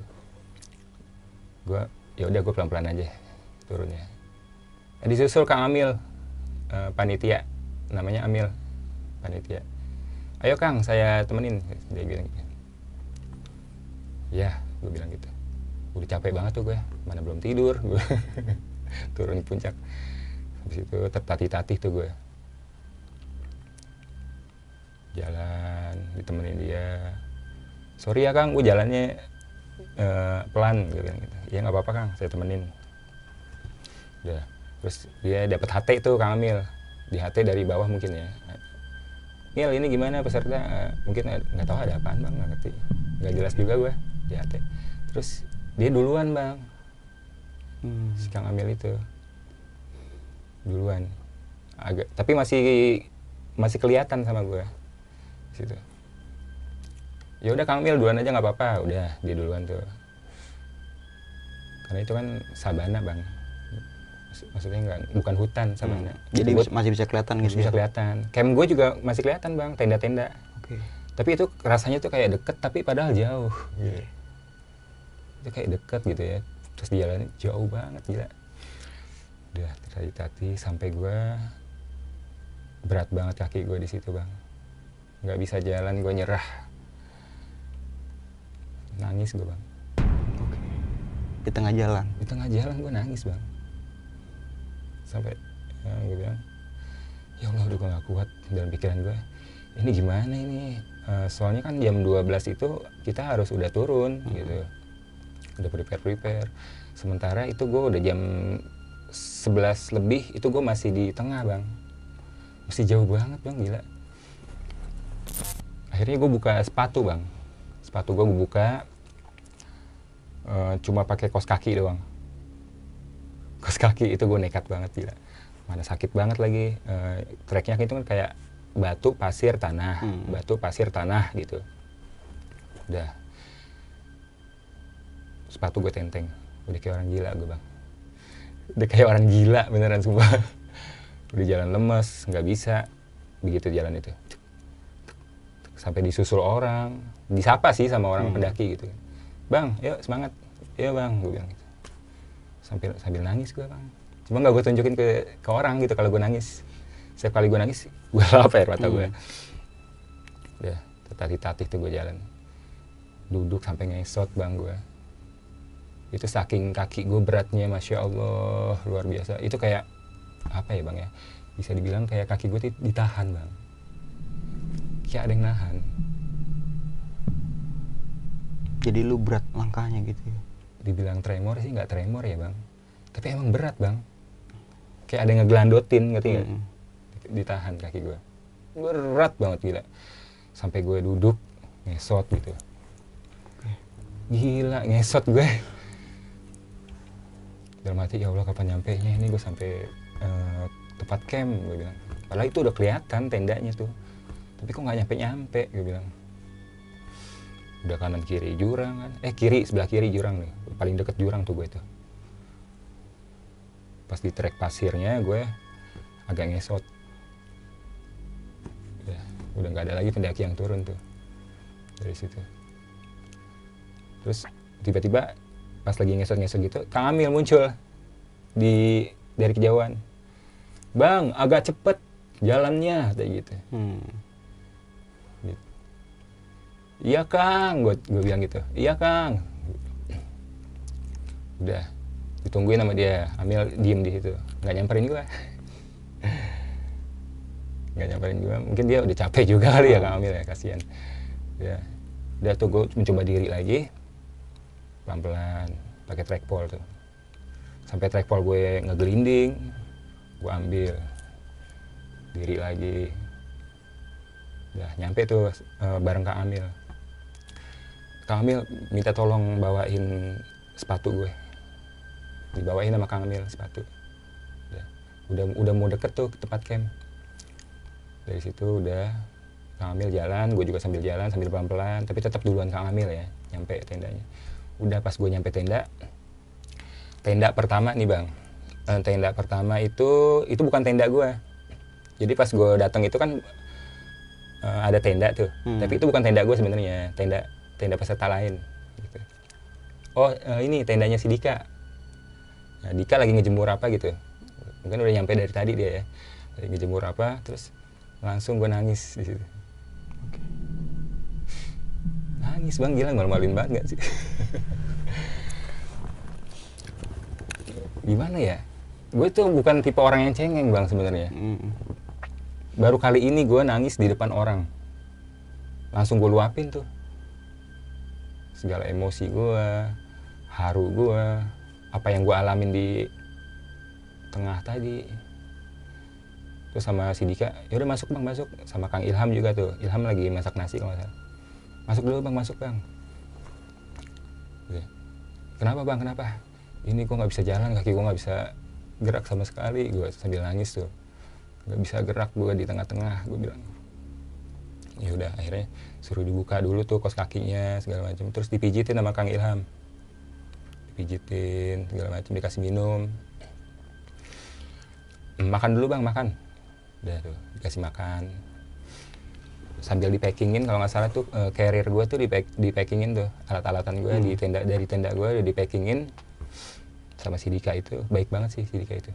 Udah gue pelan-pelan aja turunnya. Disusul Kang Amil, panitia, namanya Amil, panitia. Ayo Kang, saya temenin, dia bilang gitu. Ya, gue bilang gitu. Udah capek banget tuh gue, mana belum tidur gue. Turun di puncak. Habis itu tertatih-tatih tuh gue. Jalan, ditemenin dia. Sorry ya Kang, gue jalannya pelan, gue bilang gitu. Ya nggak apa-apa Kang, saya temenin. Udah, terus dia dapat HT tuh Kang Amil. Di HT dari bawah mungkin ya. Mil, ini gimana peserta? Mungkin nggak tahu ada apaan bang, nggak ngerti. Nggak jelas juga gue di HT. Terus dia duluan bang. Si Kang Amil itu duluan. Tapi masih kelihatan sama gue. Situ. Ya udah Kang Amil duluan aja nggak apa-apa. Udah dia duluan tuh. Karena itu kan sabana bang. Maksudnya bukan hutan sabana. Jadi masih bisa kelihatan gitu. Bisa kelihatan. Camp gue juga masih kelihatan bang, tenda-tenda. Tapi itu rasanya tuh kayak deket tapi padahal jauh. Gitu. Itu kayak deket gitu ya. Terus di jalannya jauh banget gila. Udah tertatih sampai gue berat banget kaki gue di situ bang. Nggak bisa jalan, gue nyerah. Nangis gue bang. Di tengah jalan? Di tengah jalan gue nangis bang. Sampai ya, gue bilang, ya Allah udah gue gak kuat dalam pikiran gue. Ini gimana ini? Soalnya kan jam 12 itu kita harus udah turun gitu. Udah prepare. Sementara itu gue udah jam 11 lebih, itu gue masih di tengah bang. Masih jauh banget bang, gila. Akhirnya gue buka sepatu bang. Sepatu gue buka, cuma pakai kaos kaki doang. Kaos kaki itu gue nekat banget gila. Mana sakit banget lagi. Treknya itu kan kayak batu, pasir, tanah. Batu, pasir, tanah gitu. Udah. Sepatu gue tenteng. Udah kayak orang gila gue bang. Udah kayak orang gila beneran sumpah. Udah jalan lemes, nggak bisa. Begitu jalan itu. Sampai disusul orang. Disapa sih sama orang pendaki gitu. Bang, yuk semangat. Yuk bang, gue bilang gitu. Sambil nangis gue bang. Cuma nggak gue tunjukin ke orang gitu kalau gue nangis. Setiap kali gue nangis, gue lap air mata gue. Udah, tatih-tatih tuh gue jalan. Duduk sampai ngesot bang gue. Itu saking kaki gue beratnya, Masya Allah, luar biasa. Itu kayak, apa ya bang ya, bisa dibilang kayak kaki gue ditahan bang. Kayak ada yang nahan. Jadi lu berat langkahnya gitu ya? Dibilang tremor sih nggak tremor ya bang. Tapi emang berat bang. Kayak ada yang ngegelandotin, ngerti nggak? Ditahan kaki gue. Berat banget gila. Sampai gue duduk, ngesot gitu. Gila, ngesot gue. Dalam hati, ya Allah kapan nyampenya ini gue sampai tempat camp, gue bilang. Padahal itu udah kelihatan tendanya tuh. Tapi kok nggak nyampe-nyampe, gue bilang. Udah kanan kiri jurang kan. Kiri, sebelah kiri jurang nih. Paling deket jurang tuh gue tuh. Pas di trek pasirnya gue agak ngesot. Udah nggak ada lagi pendaki yang turun tuh. Dari situ. Terus tiba-tiba pas lagi ngesot-ngesot gitu, Kang Amil muncul dari kejauhan. Bang, agak cepet jalannya, kayak gitu. Gitu. Iya Kang, gue bilang gitu. Iya Kang. Udah, ditungguin sama dia. Amil diem di situ, nggak nyamperin gue. Nggak nyamperin gue. Mungkin dia udah capek juga kali ya Kang Amil ya, kasihan. Ya, udah tuh gue mencoba diri lagi, pelan-pelan pakai trackpole tuh, sampai trackpole gue ngegelinding, gue ambil diri lagi. Udah nyampe tuh bareng Kang Amil. Kang Amil minta tolong bawain sepatu gue, dibawain sama Kang Amil sepatu. Udah mau deket tuh ke tempat camp. Dari situ udah Kang Amil jalan, gue juga sambil jalan sambil pelan-pelan, tapi tetap duluan Kang Amil ya, nyampe tendanya. Udah pas gue nyampe tenda pertama nih bang, tenda pertama itu bukan tenda gue. Jadi pas gue datang itu kan ada tenda tuh, tapi itu bukan tenda gue sebenarnya, tenda peserta lain. Gitu. Oh ini tendanya si Dika. Nah, Dika lagi ngejemur apa gitu, mungkin udah nyampe dari tadi dia ya, lagi ngejemur apa, terus langsung gue nangis di situ. Nangis bang, gila, malu-maluin banget gak sih? Gimana ya? Gue tuh bukan tipe orang yang cengeng bang sebenarnya. Baru kali ini gue nangis di depan orang. Langsung gue luapin tuh. Segala emosi gue, haru gue, apa yang gue alamin di tengah tadi. Terus sama si Dika, yaudah masuk bang, masuk. Sama Kang Ilham juga tuh. Ilham lagi masak nasi kalau nggak salah. Masuk dulu bang, masuk bang. Kenapa bang, kenapa? Ini gue nggak bisa jalan, kaki gue nggak bisa gerak sama sekali. Gue sambil nangis tuh, nggak bisa gerak gue di tengah-tengah. Gue bilang, ya udah akhirnya suruh dibuka dulu tuh kos kakinya segala macam. Terus dipijitin sama Kang Ilham, dipijitin segala macam, dikasih minum. Makan dulu bang, makan. Udah tuh dikasih makan. Sambil dipackingin, kalau nggak salah tuh carrier gue tuh dipackingin tuh, alat-alatan gue di tenda, dari tenda gue udah dipackingin sama si Dika itu. Baik banget sih si Dika itu,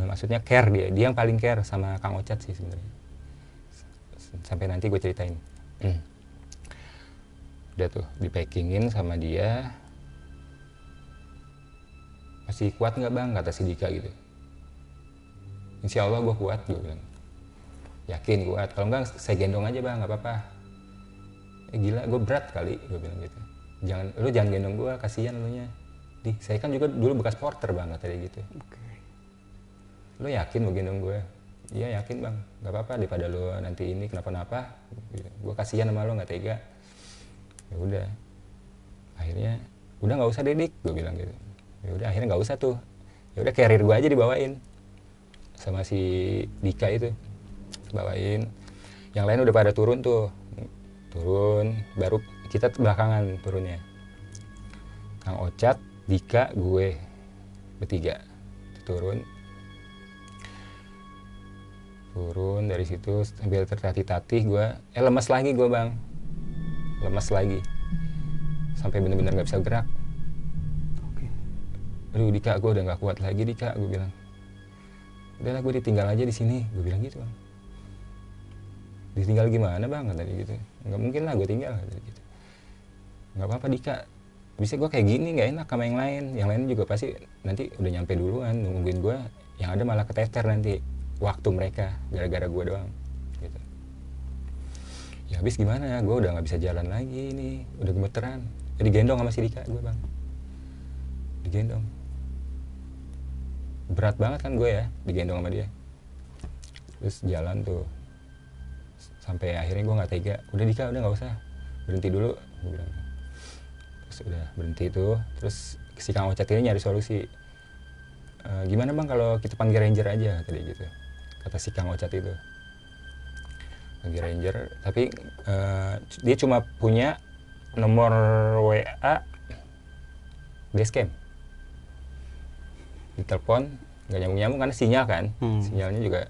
maksudnya care, dia yang paling care sama Kang Ocat sih sebenarnya, sampai nanti gue ceritain. Udah tuh dipackingin sama dia. Masih kuat nggak bang, kata si Dika gitu. Insya Allah gue kuat, gue bilang. Yakin kuat, kalau enggak saya gendong aja bang, nggak apa-apa. Gila, gue berat kali, gue bilang gitu. Lu jangan gendong gue, kasihan lu nya. Saya kan juga dulu bekas porter bang, kata dia gitu. Lu yakin mau gendong gue? Iya yakin bang, nggak apa-apa, daripada lu nanti ini kenapa-napa. Gue kasihan sama lu, nggak tega. Ya udah, akhirnya udah nggak usah Dik, gue bilang gitu. Ya udah akhirnya nggak usah tuh. Ya udah carrier gue aja dibawain sama si Dika itu. Bawain, yang lain udah pada turun tuh, baru kita belakangan turunnya. Kang Ocat, Dika, gue bertiga turun dari situ sambil tertatih-tatih gue, lemes lagi gue bang, lemes lagi sampai bener-bener nggak bisa gerak. Aduh Dika, gue udah nggak kuat lagi Dika, gue bilang. Udahlah gue ditinggal aja di sini, gue bilang gitu bang. Ditinggal gimana bang, kata dia gitu. Nggak mungkin lah gue tinggal, kata dia gitu. Nggak apa-apa Dika, bisa gue kayak gini nggak enak sama yang lain juga pasti nanti udah nyampe duluan, nungguin gue, yang ada malah keteter nanti waktu mereka gara-gara gue doang gitu. Ya habis gimana, gue udah nggak bisa jalan lagi nih, udah gemeteran. Jadi gendong sama si Dika gue bang, digendong. Berat banget kan gue ya, digendong sama dia. Terus jalan tuh sampai akhirnya gue nggak tega, udah Dika udah nggak usah, berhenti dulu, gue bilang. Terus udah berhenti tuh, terus si Kang Ocat ini nyari solusi. Gimana bang kalau kita panggil ranger aja, kata dia gitu, kata si Kang Ocat itu. Panggil ranger, tapi dia cuma punya nomor WA base camp. Ditelepon nggak nyambung karena sinyal kan, sinyalnya juga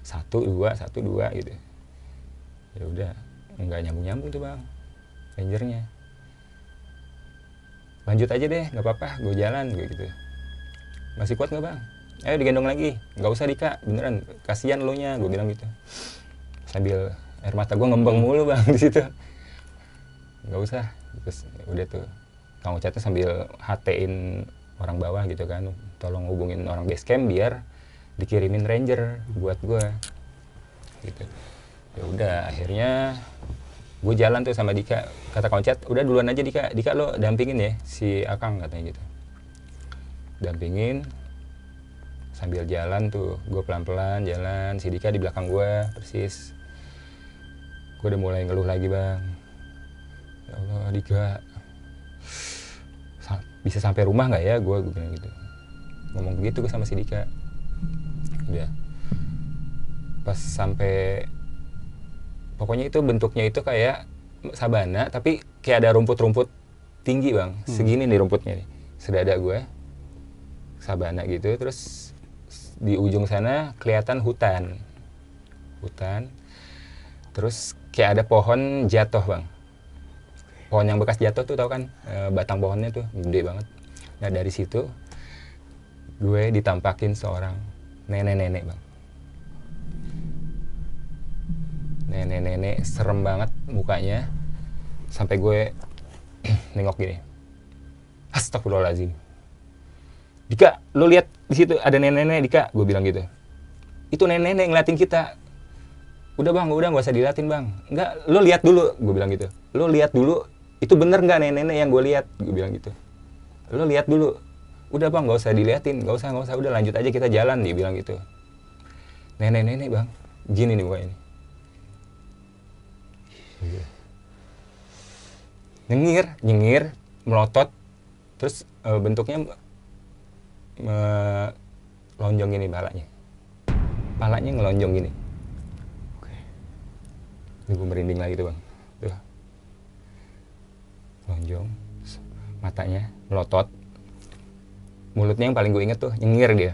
1-2 gitu. Ya udah nggak nyambung tuh bang rangernya. Lanjut aja deh, nggak apa-apa, gue jalan, gue gitu. Masih kuat nggak bang? Ayo digendong lagi. Nggak usah Dika, beneran kasihan lo nya, gue bilang gitu. Sambil air mata gue ngembang mulu bang di situ. Nggak usah. Terus udah tuh Kang Ocat tuh sambil HT-in orang bawah gitu kan, tolong hubungin orang base camp biar dikirimin ranger buat gue gitu. Ya udah akhirnya Gue jalan tuh sama Dika, kata Koncat, udah duluan aja Dika, Dika lo dampingin ya si Akang, katanya gitu. Dampingin, sambil jalan tuh, gue pelan-pelan jalan, si Dika di belakang gue, persis. Gue udah mulai ngeluh lagi bang, ya Allah Dika, bisa sampai rumah nggak ya, gue bilang gitu. Ngomong begitu gue sama si Dika. Udah, pas sampai, pokoknya itu bentuknya itu kayak sabana, tapi kayak ada rumput-rumput tinggi bang, segini nih rumputnya nih, sedada gue, sabana gitu. Terus di ujung sana kelihatan hutan, terus kayak ada pohon jatuh bang, pohon yang bekas jatuh tuh, tau kan, batang pohonnya tuh gede banget. Nah dari situ gue ditampakin seorang nenek-nenek bang, nenek-nenek serem banget mukanya, sampai gue nengok gini, astagfirullahaladzim, Dika lu lihat di situ ada nenek-nenek Dika, gue bilang gitu. Itu nenek-nenek ngeliatin kita. Udah bang, udah nggak usah diliatin bang. Enggak, lu lihat dulu, gue bilang gitu. Lu lihat dulu, itu bener nggak nenek-nenek yang gue lihat, gue bilang gitu. Lu lihat dulu. Udah bang, nggak usah diliatin, nggak usah, udah lanjut aja kita jalan, dia bilang gitu. Nenek-nenek bang, gini nih mukanya. Nyengir, melotot, terus bentuknya lonjong gini palanya ngelonjong gini. Gue merinding lagi tuh bang, tuh lonjong, matanya melotot, mulutnya yang paling gue inget tuh nyengir dia.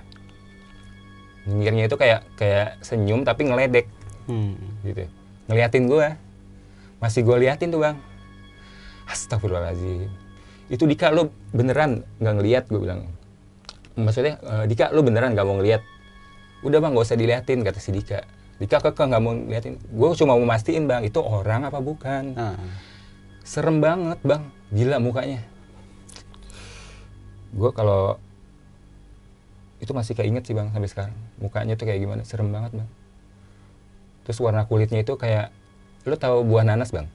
Nyengirnya itu kayak senyum tapi ngeledek, gitu, ngeliatin gue, masih gue liatin tuh bang. Astagfirullahaladzim, itu Dika lo beneran nggak ngeliat, gue bilang. Maksudnya Dika lo beneran nggak mau ngeliat? Udah bang, nggak usah diliatin, kata si Dika. Dika kekeh nggak mau ngeliatin. Gue cuma mau mastiin bang, itu orang apa bukan. Serem banget bang, gila mukanya. Gue kalau itu masih keinget sih bang sampai sekarang, mukanya tuh kayak gimana, serem banget bang. Terus warna kulitnya itu kayak, lo tahu buah nanas bang?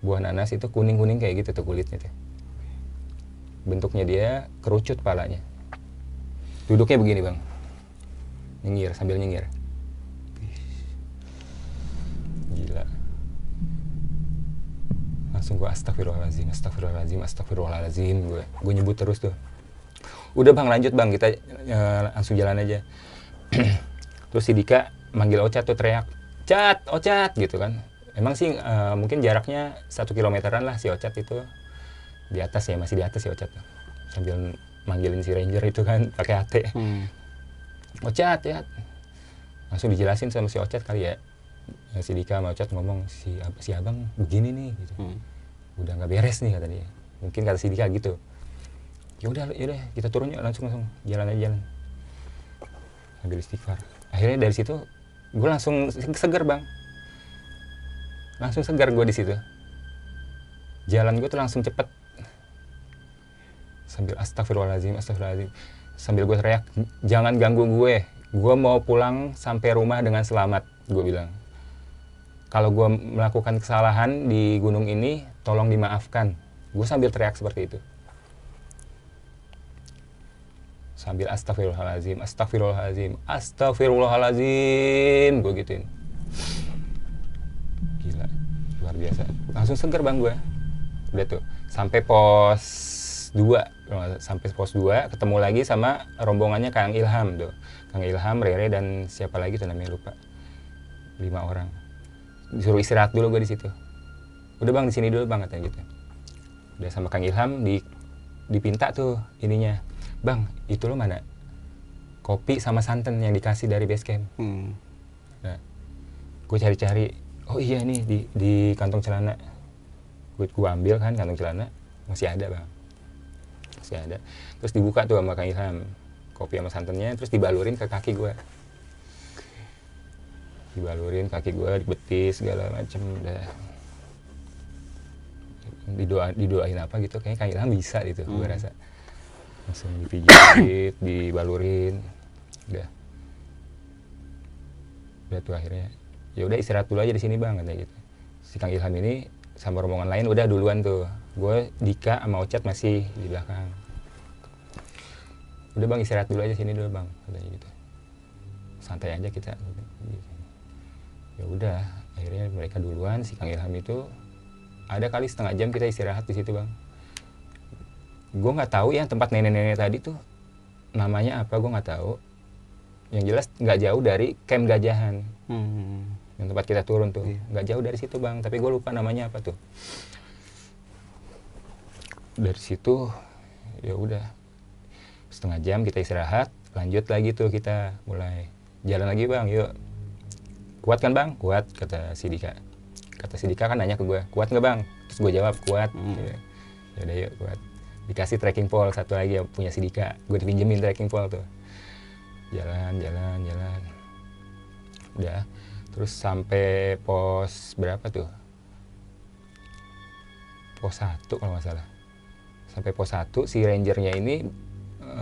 Buah nanas itu kuning-kuning kayak gitu tuh kulitnya tuh. Bentuknya dia kerucut palanya. Duduknya begini bang, nyengir, sambil nyengir. Gila. Langsung gue astagfirullahaladzim, gue nyebut terus tuh. Udah bang, lanjut bang, kita langsung jalan aja. Terus si Dika manggil Ocat tuh, teriak, Cat, Ocat, gitu kan. Emang sih mungkin jaraknya 1 kilometeran lah si Ocat itu. Di atas ya, masih di atas si Ocat tuh. Sambil manggilin si Ranger itu kan, pakai HT. Ocat, ya. Langsung dijelasin sama si Ocat kali ya. Si Dika sama Ocat ngomong, si abang begini nih, gitu. Udah nggak beres nih, kata dia. Mungkin kata si Dika gitu. Yaudah kita turun yuk, langsung jalan aja. Sambil istighfar. Akhirnya dari situ gue langsung segar bang, langsung segar gue di situ. Jalan gue tuh langsung cepet, sambil astagfirullahaladzim, sambil gue teriak, jangan ganggu gue mau pulang sampai rumah dengan selamat, gue bilang. Kalau gue melakukan kesalahan di gunung ini, tolong dimaafkan. Gue sambil teriak seperti itu. Sambil astagfirullahaladzim, gue gituin. Gila, luar biasa. Langsung seger bang gue. Udah tuh, sampai pos 2. Sampai pos 2, ketemu lagi sama rombongannya Kang Ilham tuh. Kang Ilham, Rere, dan siapa lagi tuh namanya lupa. 5 orang. Disuruh istirahat dulu gue di situ. Udah bang, di sini dulu bang, katanya gitu. Udah sama Kang Ilham dipinta tuh ininya, bang itu lo mana kopi sama santan yang dikasih dari base camp. Nah, gue cari-cari, oh iya nih di kantong celana. Gue ambil kan kantong celana, masih ada bang, masih ada. Terus dibuka tuh sama Kang Ilham, kopi sama santannya, terus dibalurin ke kaki gue. Dibalurin kaki gue, dibetis segala macem, udah didoain apa gitu, kayaknya Kang Ilham bisa gitu, gue rasa. Langsung dipijit, dibalurin, udah tuh akhirnya, ya udah istirahat dulu aja di sini bang, katanya gitu. Si Kang Ilham ini sama rombongan lain udah duluan tuh. Gue, Dika sama Ocat masih di belakang. Udah bang, istirahat dulu aja sini dulu bang, katanya gitu. Santai aja kita. Ya udah, akhirnya mereka duluan. Si Kang Ilham itu ada kali setengah jam kita istirahat di situ bang. Gue nggak tahu ya tempat nenek-nenek tadi tuh namanya apa, gue nggak tahu. Yang jelas nggak jauh dari camp Gajahan. Yang tempat kita turun tuh, nggak jauh dari situ bang. Tapi gue lupa namanya apa tuh. Dari situ ya udah setengah jam kita istirahat, lanjut lagi tuh kita mulai jalan lagi bang. Yuk, kuat kan bang? Kuat, kata si Dika. Kata si Dika kan nanya ke gue, kuat nggak bang? Terus gue jawab kuat. Ya udah yuk kuat. Dikasih trekking pole satu lagi yang punya si Dika. Gue dipinjemin trekking pole tuh. Jalan. Udah. Terus sampai pos berapa tuh? Pos 1 kalau nggak salah. Sampai pos 1 si rangernya ini,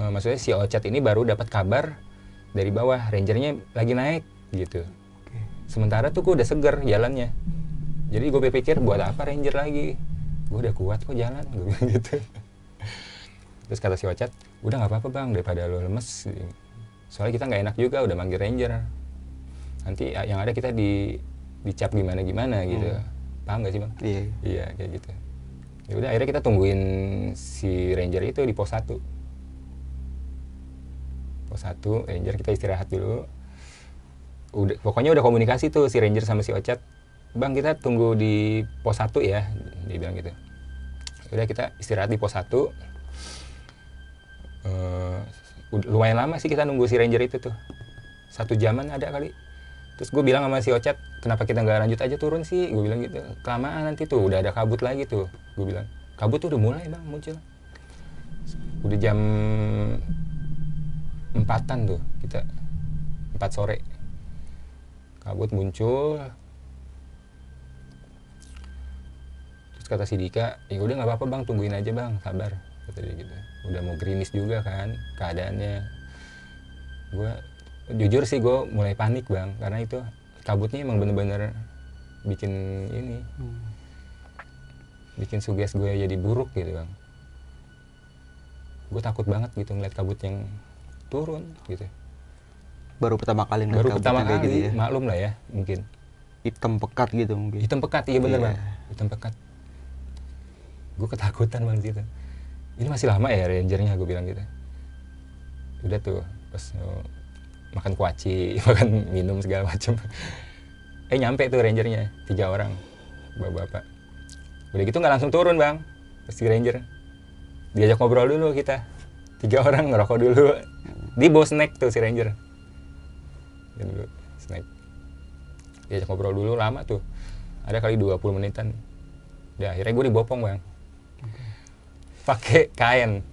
maksudnya si Ocat ini baru dapat kabar dari bawah. Rangernya lagi naik gitu. Sementara tuh gue udah seger jalannya. Jadi gue berpikir buat apa ranger lagi? Gue udah kuat kok jalan, gue bilang gitu. Terus kata si Ocat, udah nggak apa-apa bang, daripada lo lemes. Soalnya kita nggak enak juga udah manggil ranger. Nanti yang ada kita dicap gimana gitu. Paham nggak sih bang? Iya kayak gitu. Ya udah akhirnya kita tungguin si ranger itu di pos 1. Pos 1 ranger, kita istirahat dulu. Pokoknya udah komunikasi tuh si ranger sama si Ocat. Bang, kita tunggu di pos 1 ya, dia bilang gitu. Udah kita istirahat di pos 1. Lumayan lama sih kita nunggu si ranger itu tuh. 1 jaman ada kali. Terus gue bilang sama si Ocat, kenapa kita nggak lanjut aja turun sih? Gue bilang gitu. Kelamaan nanti tuh, udah ada kabut lagi tuh. Gue bilang, kabut tuh udah mulai bang muncul. Udah jam 4-an tuh kita, 4 sore. Kabut muncul. Terus kata si Dika, ya udah nggak apa-apa bang, tungguin aja bang, sabar. Kata dia gitu. Udah mau gerimis juga kan keadaannya. Gue jujur sih gue mulai panik bang, karena itu kabutnya emang bener-bener bikin ini, bikin suges gue jadi buruk gitu bang. Gue takut banget gitu ngeliat kabut yang turun gitu. Baru pertama kali ngeliat Baru kabut pertama kayak kali, gitu ya. maklum lah ya mungkin. Hitam pekat gitu mungkin. Hitam pekat, iya bener Iya. bang, hitam pekat. Gue ketakutan bang gitu. Ini masih lama ya rangernya, gue bilang gitu. Udah tuh pas makan kuaci, makan minum segala macam. Nyampe tuh rangernya, 3 orang, bapak-bapak. Udah gitu nggak langsung turun bang, pasti ranger. Diajak ngobrol dulu kita, 3 orang ngerokok dulu. Di bawa snack tuh si ranger. Dan dulu snack. Diajak ngobrol dulu lama tuh, ada kali 20 menitan. Udah akhirnya gue dibopong bang, pakai kain.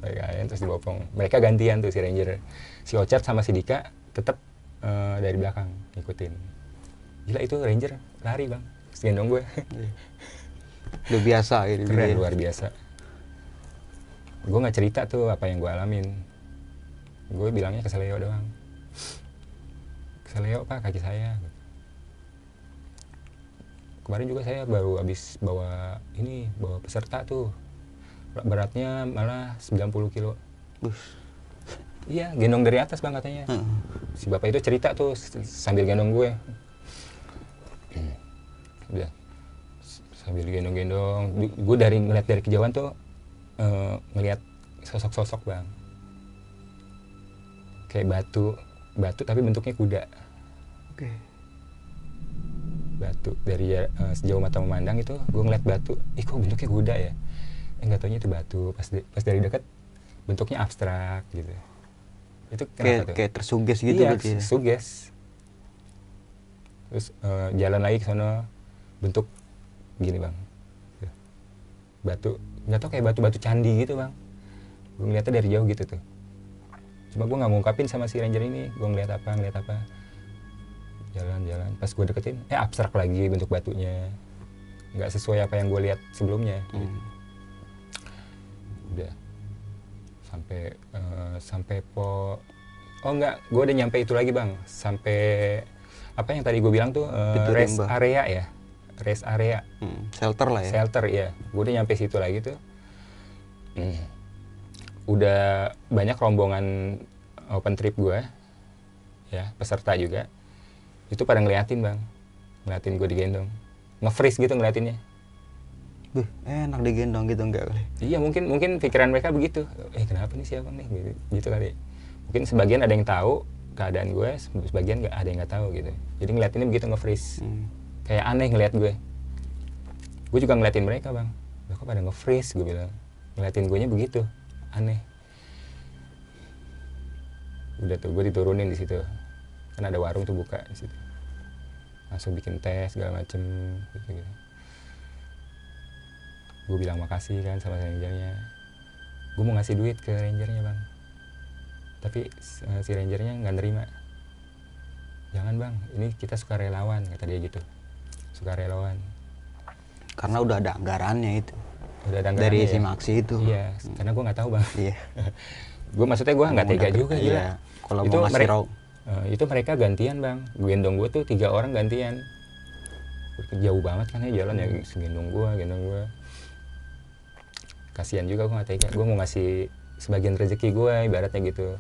Pakai kain terus dibopong. Mereka gantian tuh si ranger. Si Ocat sama si Dika tetap dari belakang ngikutin. Gila itu ranger lari bang, terus gendong gue. Udah biasa gitu. Keren, luar biasa. Gue nggak cerita tuh apa yang gue alamin. Gue bilangnya keseleo doang. Keseleo pak kaki saya. Kemarin juga saya baru habis bawa peserta tuh. Beratnya malah 90 kilo. Iya, gendong dari atas bang katanya. Si bapak itu cerita tuh sambil gendong gue. Udah, sambil gendong-gendong. Gue ngeliat dari kejauhan tuh ngeliat sosok-sosok bang. Kayak batu tapi bentuknya kuda. Batu dari sejauh mata memandang itu, gue ngeliat batu. Ih kok bentuknya kuda ya? Nggak taunya itu batu. Pas dari dekat bentuknya abstrak gitu. Itu kenapa tuh? Kayak tersuges gitu iya, berarti ya. suges. Terus jalan lagi ke sana, bentuk gini bang, batu, nggak tau kayak batu-batu candi gitu bang. Gue ngeliatnya dari jauh gitu tuh. Cuma gue nggak ngungkapin sama si ranger ini, gue ngeliat apa. Jalan, pas gue deketin, abstrak lagi bentuk batunya, nggak sesuai apa yang gue lihat sebelumnya. Gitu. Udah sampai gue udah nyampe itu lagi bang, sampai apa yang tadi gue bilang tuh rest area ya, rest area, Shelter lah ya. shelter ya. Gue udah nyampe situ lagi tuh. Udah banyak rombongan open trip gue, ya peserta juga. Itu pada ngeliatin bang, ngeliatin gue digendong, nge-freeze gitu ngeliatinnya. Duh, enak digendong gitu enggak kali? Iya mungkin pikiran mereka begitu. Kenapa nih siapa nih gitu kali. Mungkin sebagian ada yang tahu keadaan gue, sebagian nggak ada yang nggak tahu gitu. Jadi ngeliatinnya begitu nge-freeze. Kayak aneh ngeliat gue. Gue juga ngeliatin mereka bang. Loh, kok pada nge-freeze gue bilang. Ngeliatin gue nya begitu, aneh. Udah tuh gue diturunin di situ. Kan ada warung tuh buka di situ. Langsung bikin tes segala macem gitu. Gue bilang makasih kan sama rangernya. Gue mau ngasih duit ke rangernya bang, tapi si rangernya nggak nerima. Jangan bang, ini kita sukarelawan, kata dia gitu. Sukarelawan. Karena udah ada anggarannya itu. Udah ada Dari anggarannya si ya? Maksi itu. Iya, karena gue nggak tahu bang. Iya. Gue maksudnya gue nggak tega juga Iya. gila. Kalau Itu mau ngasih raw. Itu mereka gantian bang. Gendong gue tuh 3 orang gantian. Jauh banget kan ya jalan ya, gendong gue. Kasihan juga gue nggak tega. Gue mau ngasih sebagian rezeki gue ibaratnya gitu.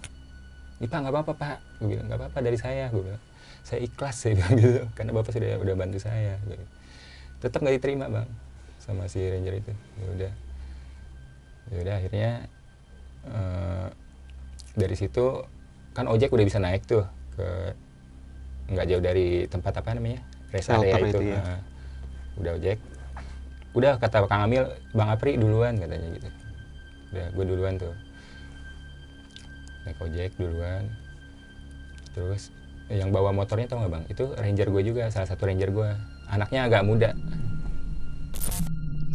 Nih pak nggak apa-apa pak. Gue bilang nggak apa-apa dari saya. Gue bilang saya ikhlas saya bilang gitu. Karena bapak udah bantu saya. Gitu. Tetap nggak diterima bang sama si ranger itu. Ya udah akhirnya dari situ kan ojek udah bisa naik tuh ke nggak jauh dari tempat apa namanya rest area itu. Ya. Udah ojek. Udah kata Kang Amil, Bang Apri duluan katanya gitu. Udah gue duluan tuh. Naik ojek duluan. Terus yang bawa motornya tau nggak bang? Itu ranger gue juga, salah satu ranger gue. Anaknya agak muda.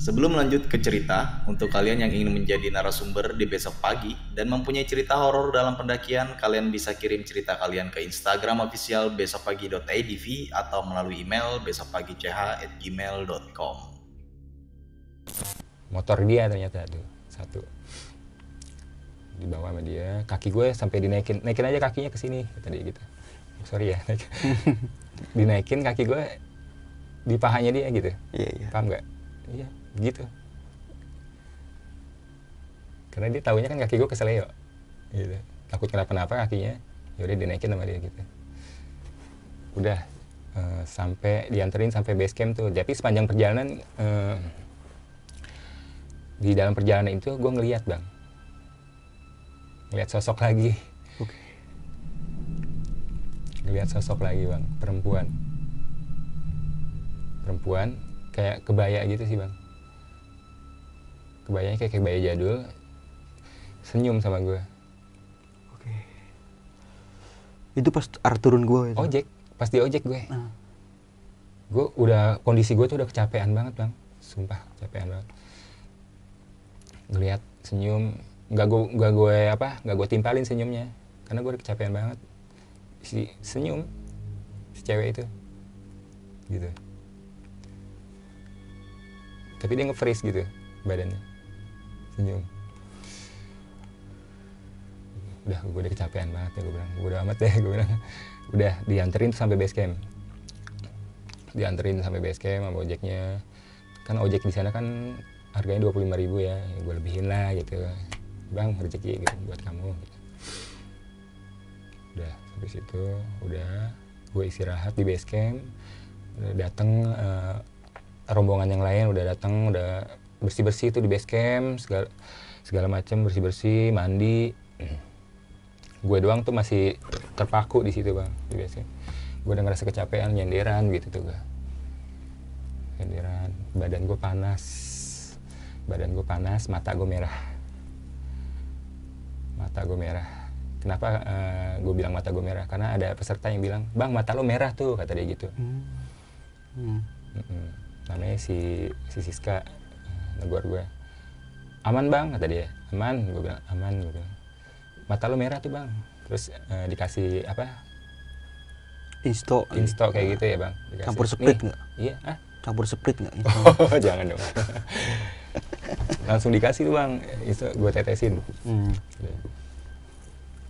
Sebelum lanjut ke cerita, untuk kalian yang ingin menjadi narasumber di besok pagi dan mempunyai cerita horor dalam pendakian, kalian bisa kirim cerita kalian ke Instagram official besokpagi.idv atau melalui email besokpagi.ch@gmail.com. Motor dia ternyata tuh satu. Dibawa sama dia, kaki gue sampai naikin aja kakinya ke sini kata dia gitu. Sorry ya. Dinaikin kaki gue di pahanya dia gitu. Iya. Paham nggak? Iya, gitu. Karena dia taunya kan kaki gue keseleo, gitu. Takut kenapa-napa kakinya, yaudah dinaikin sama dia gitu. Udah sampai dianterin sampai base camp tuh. Tapi sepanjang perjalanan di dalam perjalanan itu gue ngeliat bang, ngeliat sosok lagi. Ngeliat sosok lagi bang, perempuan kayak kebaya gitu sih bang, kebayanya kayak kebaya jadul, senyum sama gue. Itu pas turun gue itu. Ojek, pas di ojek gue. Gue udah, kondisi gue tuh udah kecapean banget bang, sumpah kecapean banget. Ngeliat senyum, nggak gue timpalin senyumnya, karena gue udah kecapean banget. Senyum si cewek itu, gitu. Tapi dia nge-freeze gitu badannya, senyum. Gue udah kecapean banget ya, gue bilang, gue udah amat deh, gue bilang. Udah dianterin sampai base camp. Dianterin sampai base camp sama ojeknya. Kan ojek di sana kan harganya 25.000 ya, gue lebihin lah gitu. Bang, rezeki gitu buat kamu. Gitu. Udah sampai situ, udah gue istirahat di base camp. Udah dateng rombongan yang lain udah datang, udah bersih-bersih tuh di base camp, segala macam bersih-bersih, mandi. Gue doang tuh masih terpaku di situ bang, di base camp. Gue udah ngerasa kecapean, nyenderan gitu tuh gue. Nyenderan, badan gue panas, mata gue merah. Kenapa gue bilang mata gue merah? Karena ada peserta yang bilang, bang mata lo merah tuh, kata dia gitu. Namanya si Siska, negor gue. Aman bang, kata dia. Aman, gue bilang aman. Gue bilang, mata lo merah tuh bang. Terus dikasih apa? Insto kayak gitu ya bang. Dikasih. Campur sprit nggak? Iya. Campur sprit nggak? Oh jangan dong. Langsung dikasih tuh bang. Itu gue tetesin.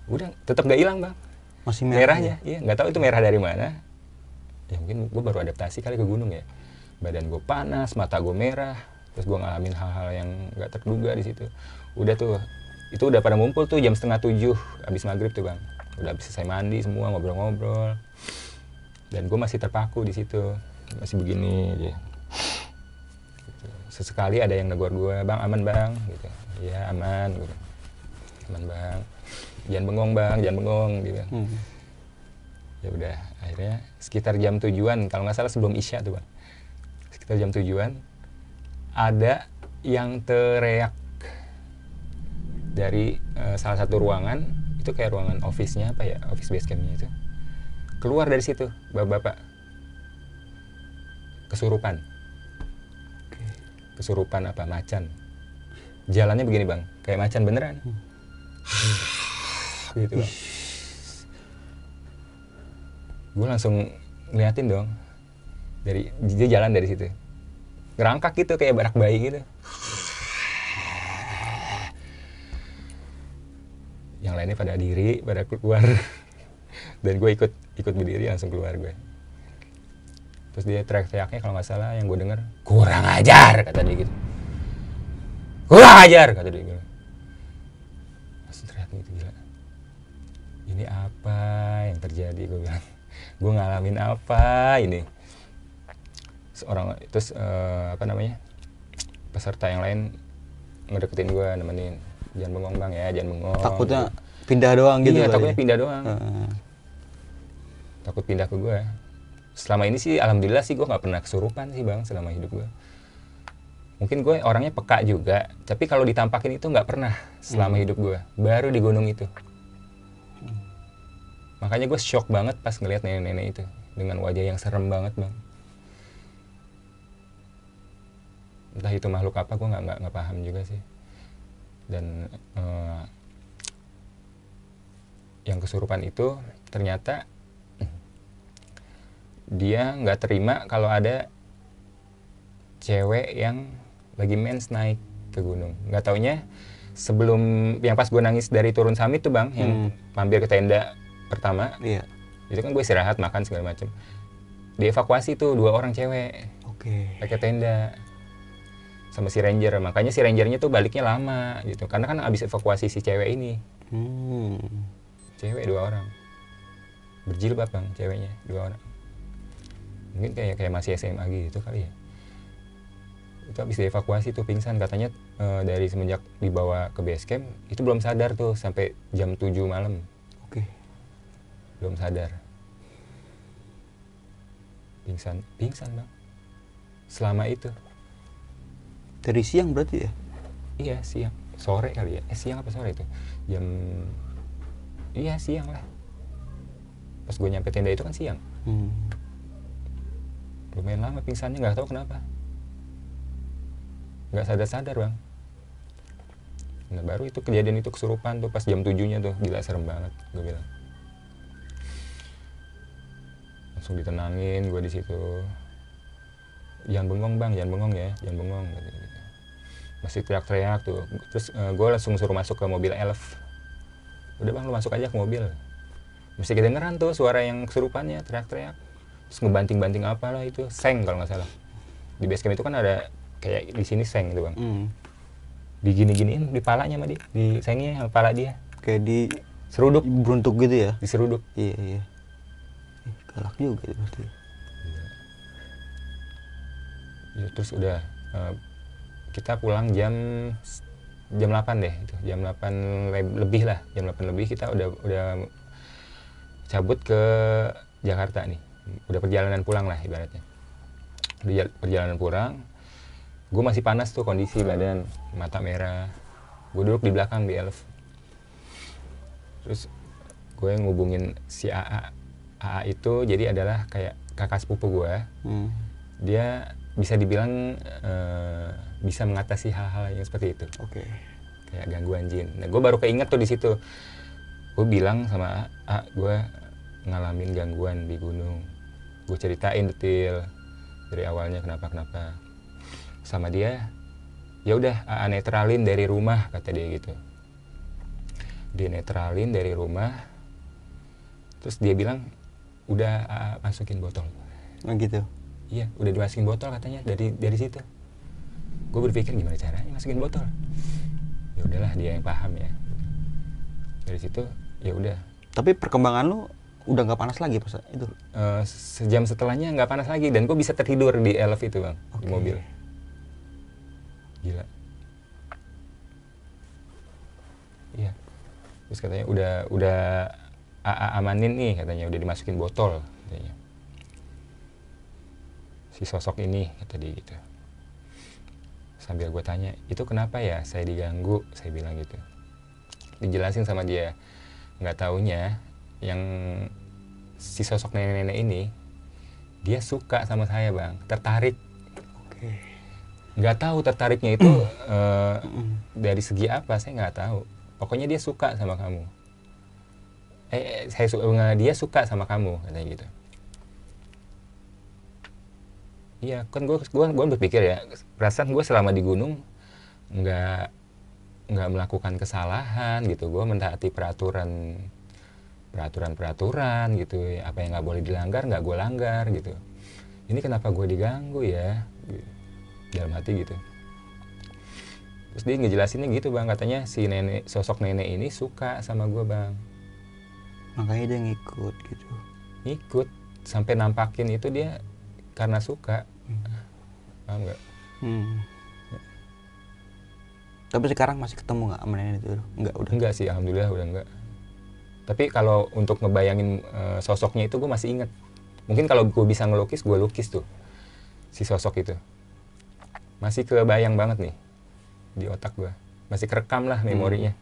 Udah, tetap nggak hilang bang. Masih merahnya? Iya, nggak tahu itu merah dari mana. Ya mungkin gue baru adaptasi kali ke gunung ya. badan gue panas, mata gue merah, terus gue ngalamin hal-hal yang nggak terduga di situ. Udah tuh, itu udah pada ngumpul tuh jam 6:30 abis maghrib tuh bang, udah habis selesai mandi semua, ngobrol-ngobrol, dan gue masih terpaku di situ, masih begini aja. Gitu. Sesekali ada yang negor gue, bang aman bang, gitu, ya aman, gitu. Aman bang, jangan bengong gitu. Ya udah, akhirnya sekitar jam 7-an, kalau nggak salah sebelum Isya tuh bang, sekitar jam 7-an ada yang teriak dari salah satu ruangan, itu kayak ruangan office-nya apa ya, office base camp-nya itu, keluar dari situ bapak-bapak kesurupan. Kesurupan apa, macan, jalannya begini bang, kayak macan beneran. Gitu bang. Gue langsung ngeliatin dong, dari dia jalan dari situ, ngerangkak gitu kayak barak bayi gitu. Yang lainnya pada diri, pada keluar, dan gue ikut berdiri langsung keluar gue. Terus dia teriak-teriaknya kalau nggak salah yang gue denger, kurang ajar kata dia gitu, kurang ajar kata dia gitu. Langsung teriak gitu, gila. Ini apa yang terjadi, gue bilang. Gue ngalamin apa ini? Seorang terus apa namanya, peserta yang lain ngedeketin gue, nemenin, jangan bengong bang ya, jangan bengong. Takutnya pindah doang gitu. Iya, takutnya pindah doang. Takut pindah ke gue. Selama ini sih alhamdulillah sih gue nggak pernah kesurupan sih bang selama hidup gue. Mungkin gue orangnya peka juga, tapi kalau ditampakin itu nggak pernah selama hidup gue. Baru di gunung itu. Makanya gue shock banget pas ngeliat nenek-nenek itu dengan wajah yang serem banget bang. Entah itu makhluk apa, gue nggak paham juga sih. Dan yang kesurupan itu ternyata dia nggak terima kalau ada cewek yang lagi mens naik ke gunung. Nggak taunya sebelum yang pas gue nangis dari turun summit tuh bang, yang mampir ke tenda pertama, Iya. itu kan gue istirahat makan segala macem, dievakuasi tuh 2 orang cewek, pakai tenda sama si ranger. Makanya si rangernya tuh baliknya lama gitu, karena kan abis evakuasi si cewek ini. Cewek 2 orang berjilbab bang, ceweknya 2 orang, mungkin kayak masih SMA gitu kali ya. Itu abis dievakuasi tuh pingsan katanya, dari semenjak dibawa ke base camp itu belum sadar tuh sampai jam 7 malam. Belum sadar, pingsan bang selama itu. Dari siang berarti ya? Iya siang, sore kali ya, siang apa sore itu, jam, iya siang lah. Pas gue nyampe tenda itu kan siang. Lumayan lama pingsannya, nggak tahu kenapa, nggak sadar bang. Nah baru itu kejadian itu kesurupan tuh pas jam 7-nya tuh, gila serem banget gue bilang. Langsung ditenangin gue di situ, jangan bengong bang, jangan bengong ya, jangan bengong gitu. Masih teriak-teriak tuh. Terus gue langsung suruh masuk ke mobil elf. Udah bang lu masuk aja ke mobil. Mesti kedengeran tuh suara yang kesurupannya, teriak-teriak. Terus ngebanting-banting apalah itu, seng kalau nggak salah. Di base camp itu kan ada kayak di sini seng itu bang. Digini-giniin di palanya sama dia, di sengnya sama pala dia. Kayak di seruduk, beruntuk gitu ya? diseruduk. Iya. Galak juga itu berarti. Ya, terus udah kita pulang jam 8 deh itu, jam 8 lebih lah, jam 8 lebih kita udah cabut ke Jakarta nih, udah perjalanan pulang lah ibaratnya. Udah perjalanan pulang, gue masih panas tuh kondisi badan, mata merah. Gue duduk di belakang di elf. Terus gue ngubungin si AA itu jadi adalah kayak kakak sepupu gue. Dia bisa dibilang bisa mengatasi hal-hal yang seperti itu. Kayak gangguan jin. Nah gue baru keinget tuh di situ. Gue bilang sama gue ngalamin gangguan di gunung. Gue ceritain detail dari awalnya kenapa sama dia. Ya udah netralin dari rumah kata dia gitu. Dia netralin dari rumah. Terus dia bilang udah masukin botol. Gitu. Iya, udah dimasukin botol katanya dari situ. Gue berpikir gimana caranya masukin botol. Ya udahlah dia yang paham ya. Dari situ ya udah. Tapi perkembangan lu udah nggak panas lagi pas itu? Sejam setelahnya nggak panas lagi dan gue bisa tertidur di elf itu bang, di mobil. Gila. Iya. Terus katanya udah amanin nih katanya, udah dimasukin botol katanya. Si sosok ini kata dia gitu. Sambil gue tanya, itu kenapa ya saya diganggu? Saya bilang gitu. Dijelasin sama dia. Nggak taunya yang si sosok nenek-nenek ini dia suka sama saya bang, tertarik. Nggak tahu tertariknya itu dari segi apa, saya nggak tahu. Pokoknya dia suka sama kamu. Dia suka sama kamu katanya gitu. Iya, kan gue berpikir ya, perasaan gue selama di gunung nggak melakukan kesalahan gitu. Gue mentaati peraturan gitu. Apa yang nggak boleh dilanggar nggak gue langgar gitu. Ini kenapa gue diganggu ya? Dalam hati gitu. Terus dia ngejelasinnya gitu bang, katanya si sosok nenek ini suka sama gue bang. Makanya dia ngikut gitu. Ngikut sampai nampakin itu dia karena suka. Paham nggak? Tapi sekarang masih ketemu nggak sama nenek itu? Udah. Enggak sih, alhamdulillah udah enggak. Tapi kalau untuk ngebayangin sosoknya itu gue masih inget. Mungkin kalau gue bisa ngelukis, gue lukis tuh si sosok itu. Masih kebayang banget nih di otak gue. Masih kerekam lah memorinya.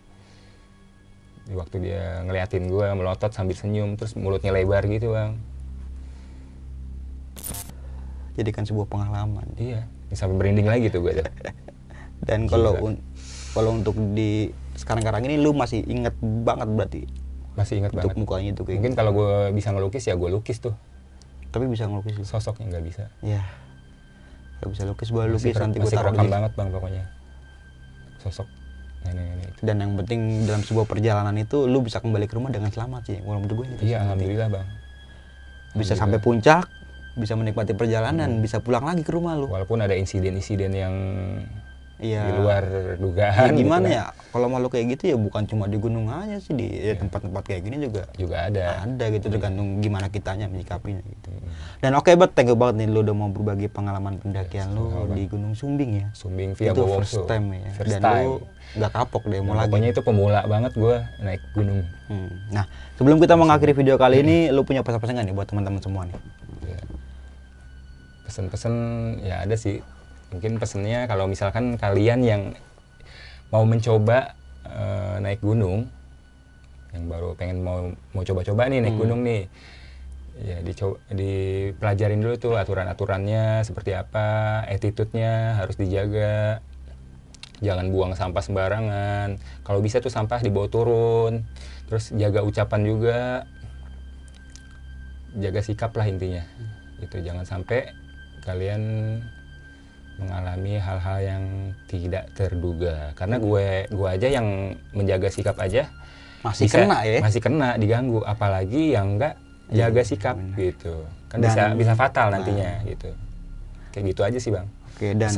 Di waktu dia ngeliatin gue melotot sambil senyum, terus mulutnya lebar gitu bang. Jadikan sebuah pengalaman. Iya, sampai merinding lagi tuh gue. Dan kalau untuk di sekarang ini lu masih inget banget berarti? Masih inget banget. Untuk mukanya itu kayak mungkin kalau gue bisa ngelukis ya gue lukis tuh. Tapi bisa ngelukis sosoknya nggak bisa. Iya. Nggak bisa lukis, boleh lukis nanti gue taruh. Masih kerekam banget bang pokoknya. Sosok nenek-nenek itu. Dan yang penting dalam sebuah perjalanan itu lu bisa kembali ke rumah dengan selamat sih. Walaupun gue gitu. Iya, alhamdulillah bang. Bisa sampai puncak, bisa menikmati perjalanan, bisa pulang lagi ke rumah lu. Walaupun ada insiden-insiden yang di Iya. luar dugaan. Ya, gimana gitu ya? Kalau malu kayak gitu ya bukan cuma di gunung aja sih, di tempat-tempat kayak gini juga ada. Ada gitu, tergantung gimana kitanya menyikapinya gitu. Dan oke thank you banget nih lu udah mau berbagi pengalaman pendakian lu di Gunung Sumbing ya. Sumbing via itu Bowongso. first time ya. First Dan time. lu nggak kapok deh mau lagi. Pokoknya itu pemula banget gue naik gunung. Nah, sebelum kita mengakhiri video kali ini, lu punya pesan-pesan nggak nih buat teman-teman semua nih? Ya. Pesan-pesan ya ada sih. Mungkin pesennya kalau misalkan kalian yang mau mencoba naik gunung, yang baru pengen mau coba-coba nih naik gunung nih, ya dipelajarin dulu tuh aturan-aturannya seperti apa, attitude-nya harus dijaga, jangan buang sampah sembarangan, kalau bisa tuh sampah dibawa turun, terus jaga ucapan juga, jaga sikap lah intinya, gitu. Jangan sampai kalian mengalami hal-hal yang tidak terduga, karena gue aja yang menjaga sikap aja Masih kena diganggu, apalagi yang enggak jaga sikap gitu kan. Bisa fatal nantinya gitu. Kayak gitu aja sih bang. Oke, dan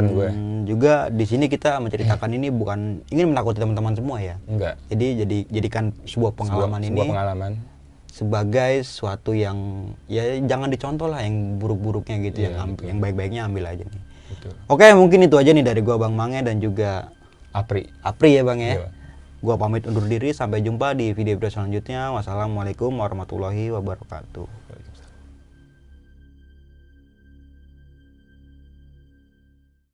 juga di sini kita menceritakan ini bukan ingin menakuti teman-teman semua ya. Enggak. Jadi jadikan sebuah pengalaman sebuah pengalaman sebagai suatu yang ya jangan dicontoh lah yang buruk-buruknya gitu, yang baik-baiknya ambil aja nih. Betul. Oke, mungkin itu aja nih dari gua Bang Mange dan juga Apri ya Bang ya. Iya. Gua pamit undur diri, sampai jumpa di video selanjutnya. Wassalamualaikum warahmatullahi wabarakatuh.